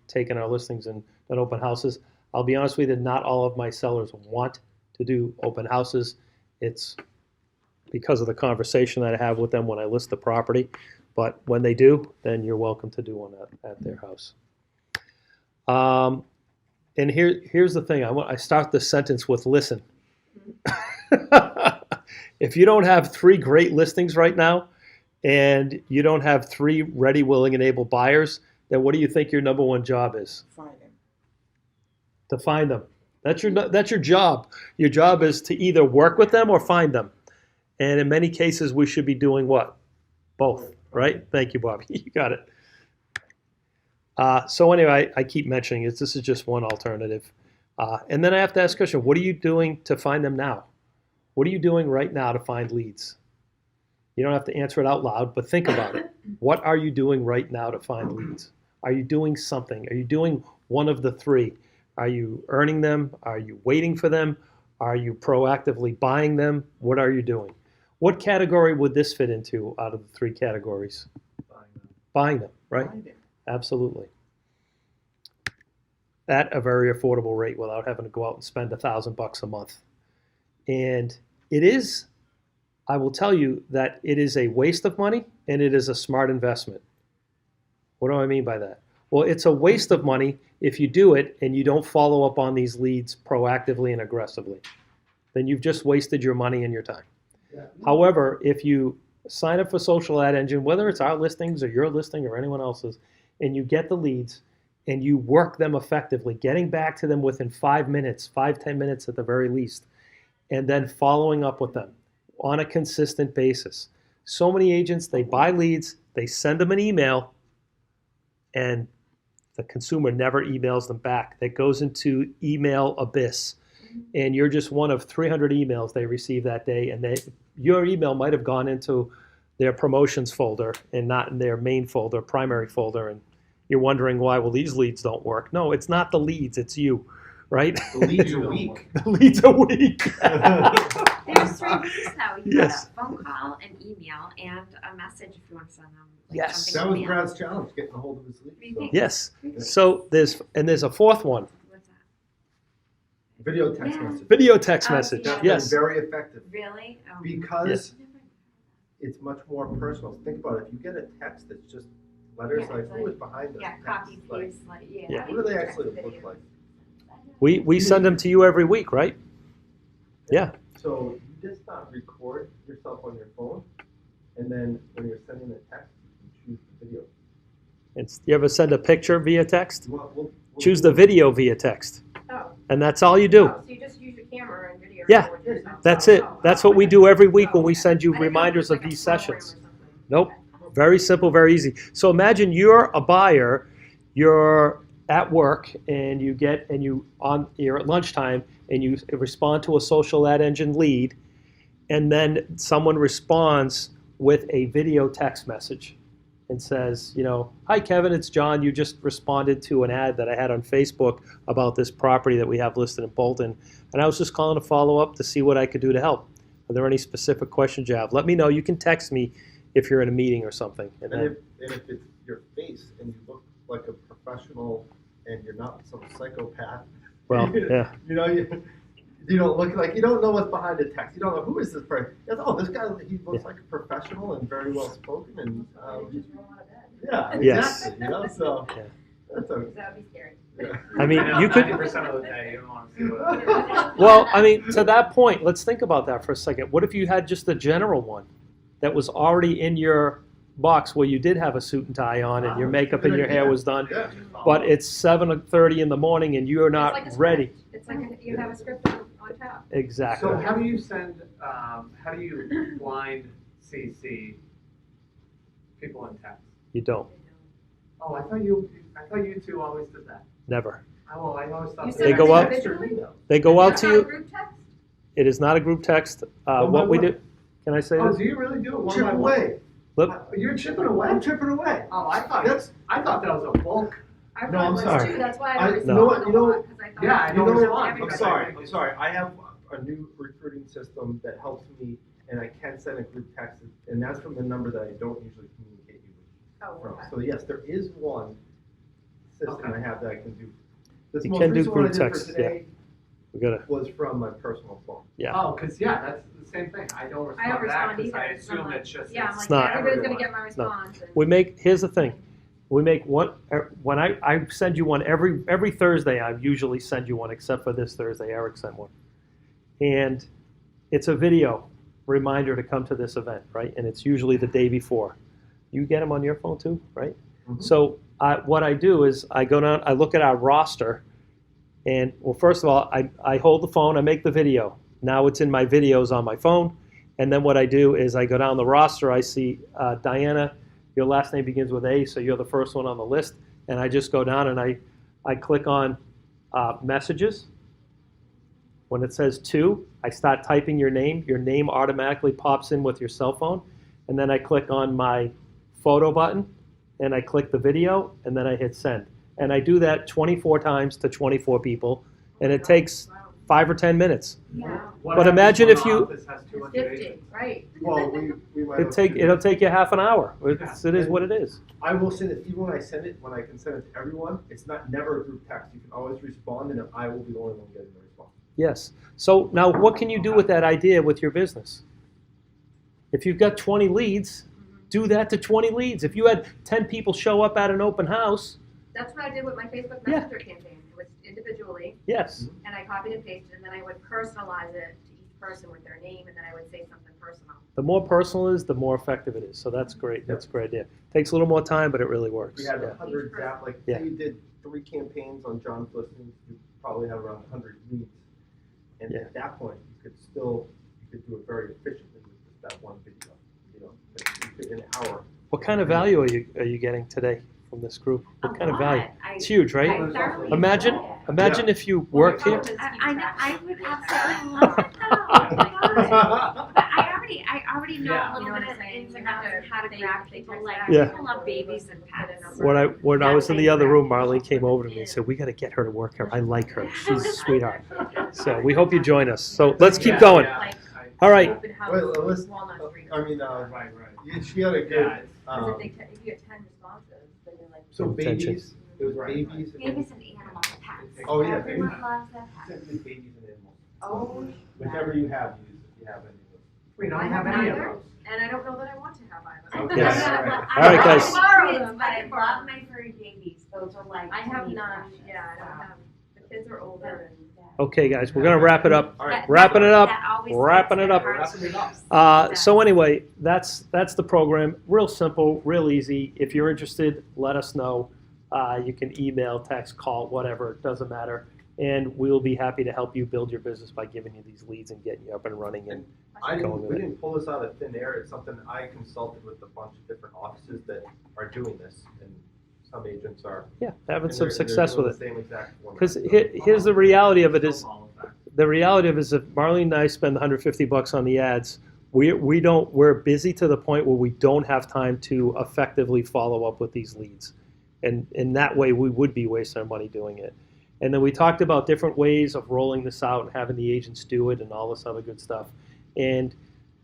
taken our listings and done open houses. I'll be honest with you, not all of my sellers want to do open houses. It's because of the conversation that I have with them when I list the property. But when they do, then you're welcome to do one at their house. And here's the thing. I start the sentence with listen. If you don't have 3 great listings right now, and you don't have 3 ready, willing, and able buyers, then what do you think your number one job is? Find him. To find them. That's your job. Your job is to either work with them or find them. And in many cases, we should be doing what? Both, right? Thank you, Bobby. You got it. So anyway, I keep mentioning it. This is just one alternative. And then I have to ask a question. What are you doing to find them now? What are you doing right now to find leads? You don't have to answer it out loud, but think about it. What are you doing right now to find leads? Are you doing something? Are you doing one of the three? Are you earning them? Are you waiting for them? Are you proactively buying them? What are you doing? What category would this fit into out of the three categories? Buying them, right? Absolutely. At a very affordable rate without having to go out and spend $1,000 a month. And it is, I will tell you that it is a waste of money and it is a smart investment. What do I mean by that? Well, it's a waste of money if you do it and you don't follow up on these leads proactively and aggressively. Then you've just wasted your money and your time. Yeah. However, if you sign up for Social Ad Engine, whether it's our listings or your listing or anyone else's, and you get the leads and you work them effectively, getting back to them within 5 minutes, 5-10 minutes at the very least, and then following up with them on a consistent basis. So many agents, they buy leads, they send them an email, and the consumer never emails them back. That goes into email abyss. And you're just one of 300 emails they receive that day, and your email might have gone into their promotions folder and not in their main folder, primary folder, and you're wondering why, well, these leads don't work. No, it's not the leads, it's you, right? The leads are weak. The leads are weak. There's 3 ways though. You Yes. got a phone call, an email, and a message if you want to send them. Like, Yes. something That was in the mail. Brad's challenge, getting a hold of his leads. So. Yes. So there's a fourth one, What's that? Video text Yeah. message. video text Oh, message. yeah. Yes. Been very effective Really? Oh. because Yes. it's much more personal. Think about it. If you get a text that's just letters, Yeah, like it's who like- is behind this Yeah, text? copy Like, paste, like, yeah. Yeah. what do they actually look like? We send them to you every week, right? Yeah. So you just not record yourself on your phone, and then when you're sending a text, you can choose the video. You ever send a picture via text? We'll Choose do the video via text. Oh, And that's all you do. oh, so you just use your camera and video. Yeah, record yourself. That's Oh, it. oh, That's oh, what we okay. do every week when we Oh, send you I didn't know if it reminders was of like a these program or sessions. something. Nope. Okay. Very simple, very easy. So imagine you're a buyer, you're at work, and you're at lunchtime, and you respond to a Social Ad Engine lead, and then someone responds with a video text message and says, hi Kevin, it's John. You just responded to an ad that I had on Facebook about this property that we have listed in Bolton, and I was just calling to follow up to see what I could do to help. Are there any specific questions you have? Let me know. You can text me if you're in a meeting or something. And then, And if it's your face and you look like a professional and you're not some psychopath, well, yeah. you don't look like, you don't know what's behind the text. You don't know who is this person. Oh, this guy, he looks like a professional and very well spoken and Just roll out of bed. yeah, Yes. exactly. So Yeah. that's okay. That would be scary. Yeah. I mean, I know, you could. 90% of the day, you don't want to see what. Well, I mean, to that point, let's think about that for a second. What if you had just a general one that was already in your box where you did have a suit and tie on and your makeup and your hair was done, Yeah. but it's 7:30 in the morning and you're It's not like a ready? script. It's like you have a script on top. Exactly. So how do you send, how do you blind CC people in text? You don't. Oh, I thought you two always did that. Never. Oh, well, I always thought. You that- They go out- individually? They go out It's to not a you. group text? It is not a group text. Oh, What we my do, can I say Oh, this? do you really do it one Chip by one? away. You're chipping away? I'm chipping away. Oh, I thought that was a bulk. I No, thought it I'm was sorry. too, that's why I- I was. you know what, Yeah, I You know know it's what? fun. I'm Everybody. sorry. I have a new recruiting system that helps me, and I can send a group text, and that's from the number that I don't usually communicate you with. Oh, From. okay. So yes, there is one system Okay. I have that I can do. This You most can do recent one I group did for text, today We gotta, was from my personal phone. yeah. Oh, because that's the same thing. I don't respond to that respond because either. I It's not assume like- it's just. Yeah, I'm it's like, not everybody's gonna everyone. get my response. and- Here's the thing. We make one, when I send you one every Thursday, I usually send you one, except for this Thursday, Eric sent one. And it's a video reminder to come to this event, right? And it's usually the day before. You get them on your phone too, right? Mhm. So what I do is I go down, I look at our roster, and well, first of all, I hold the phone, I make the video. Now it's in my videos on my phone. And then what I do is I go down the roster, I see Diana, your last name begins with A, so you're the first one on the list. And I just go down and I click on messages. When it says to, I start typing your name. Your name automatically pops in with your cell phone. and then I click on my photo button, and I click the video, and then I hit send. And I do that 24 times to 24 people, and it takes 5 or 10 minutes. Yeah. What But happens imagine when if the you- office has 200 50, agents? right. Well, we might have to- It'll take you half an hour. It is what it is. I will send it, even when I send it, when I can send it to everyone, it's never a group text. You can always respond, and I will be the only one getting the response. Yes. So now what can you do with that idea with your business? If you've got 20 leads, do that to 20 leads. If you had 10 people show up at an open house, That's what I did with my Facebook Yeah. Messenger campaign. It was individually, yes. and I copied and pasted, and then I would personalize it to each person with their name, and then I would say something personal. The more personal it is, the more effective it is. So that's great. That's a great idea. Takes a little more time, but it really works. We had Yeah. 100 zap, like, Yeah. say you did 3 campaigns on John's listings, you probably have around 100 leads. And Yeah. at that point, you could do it very efficiently with just that one video, you know, you could, in an hour. What kind of value are you getting today from this group? What kind of value? It's huge, right? I thoroughly Imagine enjoy it. Imagine if you worked here. I know, I would absolutely love it though. Oh my God. But I already know Yeah. a little You know bit what of I'm the saying? ins You and have outs to- and how to they- grab they people. text Like, back. Yeah. people love babies and pets. When I was in the other room, Marlene came over to me and said, "We got to get her to work here. I like her. She's a sweetheart." So we hope you join us. So let's keep Yeah, going. yeah. Like, All right. open house, Wait, listen, Walnut Street. I mean, Right, right. she had a good, Yeah, it's- Because if you get 10 responses, then you're like. so Attention. babies, it was Right, babies. Babies and animals, pets. Oh, yeah, Everyone babies. loves their pets. Simply babies and animals. Oh. Whichever you have, use if you have any of those. We don't I have have any of neither. those. And I don't know that I want to have either. Okay. Yes. I All right, love guys. my kids, but I love my furry babies. Those are like. I have to me none, precious. yeah, I don't have, the kids are older and. Okay, guys, we're gonna wrap it up. All right. Wrapping it up. That always Wrapping makes it up. their hearts Wrapping it up. race. So anyway, that's the program. Real simple, real easy. If you're interested, let us know. You can email, text, call, whatever. It doesn't matter. And we'll be happy to help you build your business by giving you these leads and getting you up and running. And We didn't pull this out of thin air. It's something I consulted with a bunch of different offices that are doing this, and some agents are. yeah, having and some they're success doing with it. the same exact format. Because here's the reality of it is, Snowball effect. the reality of it is if Marlene and I spend $150 on the ads, we're busy to the point where we don't have time to effectively follow up with these leads. And in that way, we would be wasting our money doing it. And then we talked about different ways of rolling this out and having the agents do it and all this other good stuff. And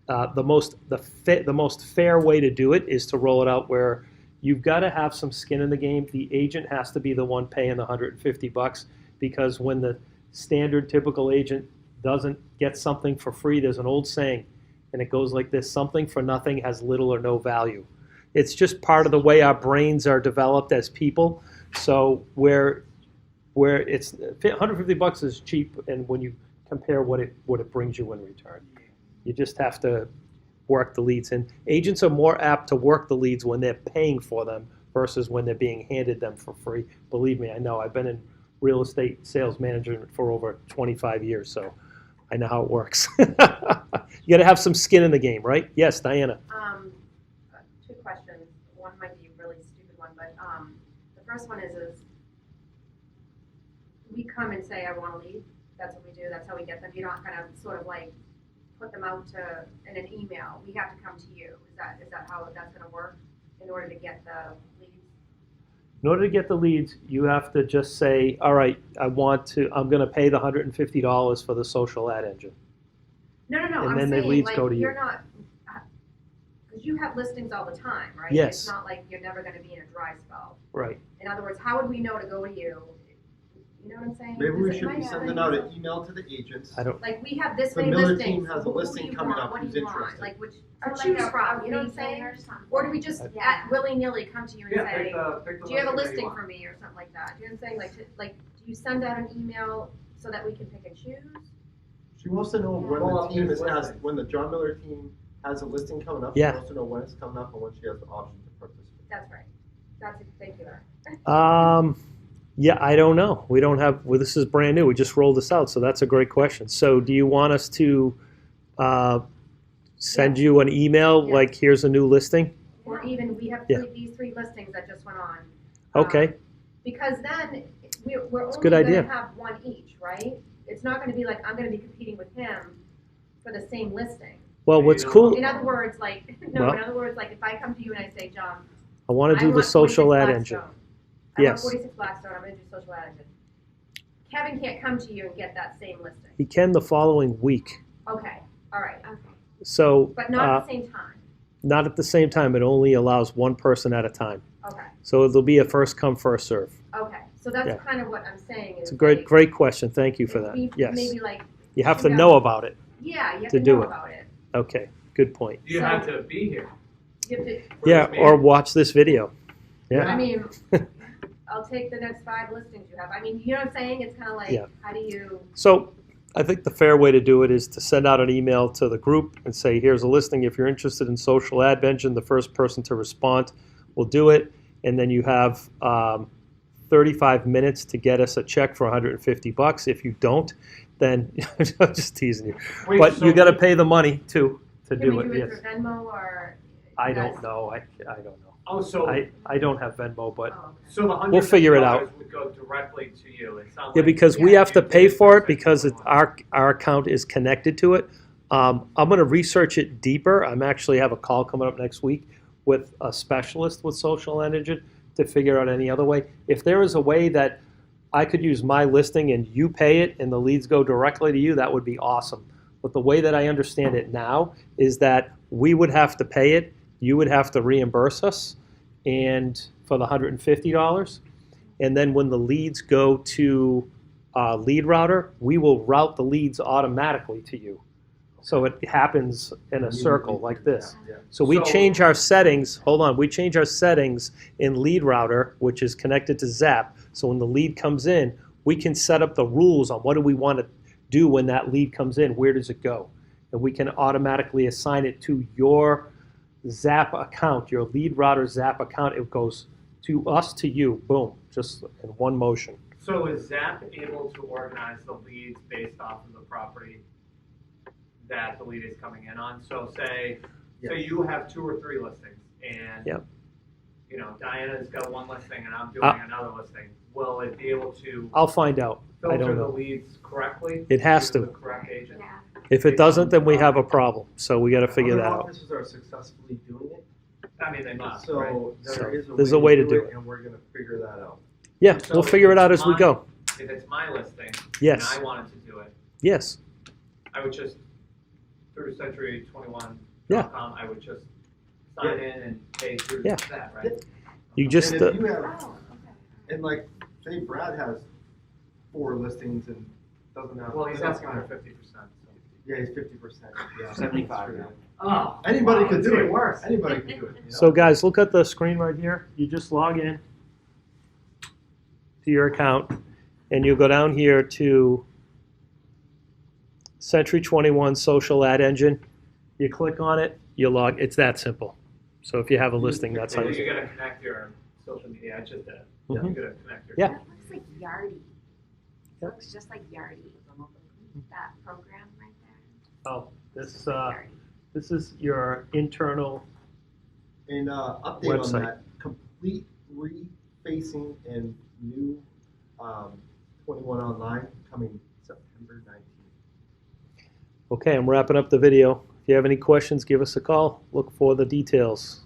the most fair way to do it is to roll it out where you've got to have some skin in the game. The agent has to be the one paying the $150 because when the standard typical agent doesn't get something for free, there's an old saying, and it goes like this: something for nothing has little or no value. It's just part of the way our brains are developed as people. So where it's $150 is cheap, and when you compare what it brings you in return, you just have to work the leads. And agents are more apt to work the leads when they're paying for them versus when they're being handed them for free. Believe me, I know. I've been in real estate sales management for over 25 years, so I know how it works. You got to have some skin in the game, right? Yes, Diana. 2 questions. One might be a really stupid one, but the first one is we come and say, I want to leave. That's what we do. That's how we get them. You're not gonna sort of like put them out in an email. We have to come to you. Is that how that's gonna work in order to get the leads? In order to get the leads, you have to just say, all right, I'm going to pay the $150 for the social ad engine. No. And I'm then the saying leads like go to you. you're not, because you have listings all the time, right? Yes. It's not like you're never gonna be in a dry spell. Right. In other words, how would we know to go to you? You know what I'm saying? Maybe we Does it should be make sending sense? out an email to the agents. I don't. Like, we have this The many Miller listings. team has a Who do listing you coming want? up. What Who's do you want? interested? Like, which Or to like choose a from, you know what I'm lead saying? or something. Or do we just Yeah. at willy-nilly come to you and Yeah, say, pick the do you have a that listing want. for me or something like that? Do you know what I'm saying? Like, do you send out an email so that we can pick and choose? She wants to know when Well, the team his has, listing. when the John Miller team has a listing coming up. Yeah. She wants to know when it's coming up and when she has the option to participate. That's right. Thank you. Yeah, I don't know. We don't have. Well, this is brand new. We just rolled this out, so that's a great question. So, do you want us to send you an email Yeah. like, here's a new listing? Or even, we have Yeah. these 3 listings that just went on. Okay. Because then we're a only good gonna idea. have one each, right? It's not gonna be like, I'm gonna be competing with him for the same listing. Well, what's cool, In other words, like, no, Well- in other words, like, if I come to you and I say, John, I want to do the want social 46 ad engine. Blackstone. I want Yes. 46 Blackstone, I'm gonna do social ad engine. Kevin can't come to you and get that same listing. He can the following week. Okay, all right, So but not at the same time. not at the same time. It only allows one person at a time. Okay, So it'll be a first come, first serve. okay, so that's Yeah. kind of what I'm saying is. It's a great, like, great question. Thank you for if that. we Yes. Maybe like, You have to Yeah. know about it. yeah, you have To to do know it. about it. Okay, good point. You have to be here. You have to, for Yeah, this or meeting. watch this video. Yeah. I mean, I'll take the next 5 listings you have. I mean, you know what I'm saying? It's kind of like, Yeah. how do you, So I think the fair way to do it is to send out an email to the group and say, here's a listing. If you're interested in social ad engine, the first person to respond will do it. And then you have 35 minutes to get us a check for $150. If you don't, then I'm just teasing you. Wait, But so you got to pay the money to can do we it. do it Yes. through Venmo or? I guys- don't know. I don't know. Oh, so, I don't have Venmo, but Oh, okay. so the $150 We'll figure it out. would go directly to you. It's not yeah, like because we Yeah. have to pay for it because our account is connected to it. I'm going to research it deeper. I'm actually have a call coming up next week with a specialist with social ad engine to figure out any other way. If there is a way that I could use my listing and you pay it and the leads go directly to you, that would be awesome. But the way that I understand it now is that we would have to pay it, you would have to reimburse us, and for the $150, and then when the leads go to Lead Router, we will route the leads automatically to you. So it happens in a circle like this. Yeah. So we So- change our settings, hold on, we change our settings in Lead Router, which is connected to Zap. So when the lead comes in, we can set up the rules on what do we want to do when that lead comes in, where does it go? And we can automatically assign it to your Zap account, your Lead Router Zap account. It goes to us, to you, boom, just in one motion. So is Zap able to organize the leads based off of the property that the lead is coming in on? So say Yes. you have 2 or 3 listings and, Yep. you know, Diana's got one listing and I'm doing Uh, another listing. Will it be able to I'll find out. I filter don't the know. leads correctly? It has to to. the correct agent? Yeah. If it doesn't, then we have a problem. So we got to figure that Other out. offices are successfully doing it, I mean, they must, so right? So there is there's a way to do it. and we're gonna figure that out. Yeah, So we'll figure it out as we go. If it's my listing Yes. and I wanted to do it, Yes. I would just, through Century21.com, Yeah. I would just sign in and pay through Yeah. that, right? You just And if you have, Oh, okay. and like, say Brad has 4 listings and doesn't have. Well, he's that's asking fine. for 50%. Yeah, he's 50%, yeah. 75 now. Oh. Anybody wow, could it's do getting it, worse. anybody could do it, you know? So guys, look at the screen right here. You just log in to your account and you go down here to Century 21 Social Ad Engine. You click on it, you log. It's that simple. So if you have a listing, that's how So you you do it. gotta connect your social media, I just did. Mhm. You gotta connect your. Yeah. That looks like Yardi. Yep. Looks just like Yardi. That program right there. Oh, this Yardi. this is your internal. And update Website. on that, complete refacing and new 21 online coming September 19th. Okay, I'm wrapping up the video. If you have any questions, give us a call. Look for the details.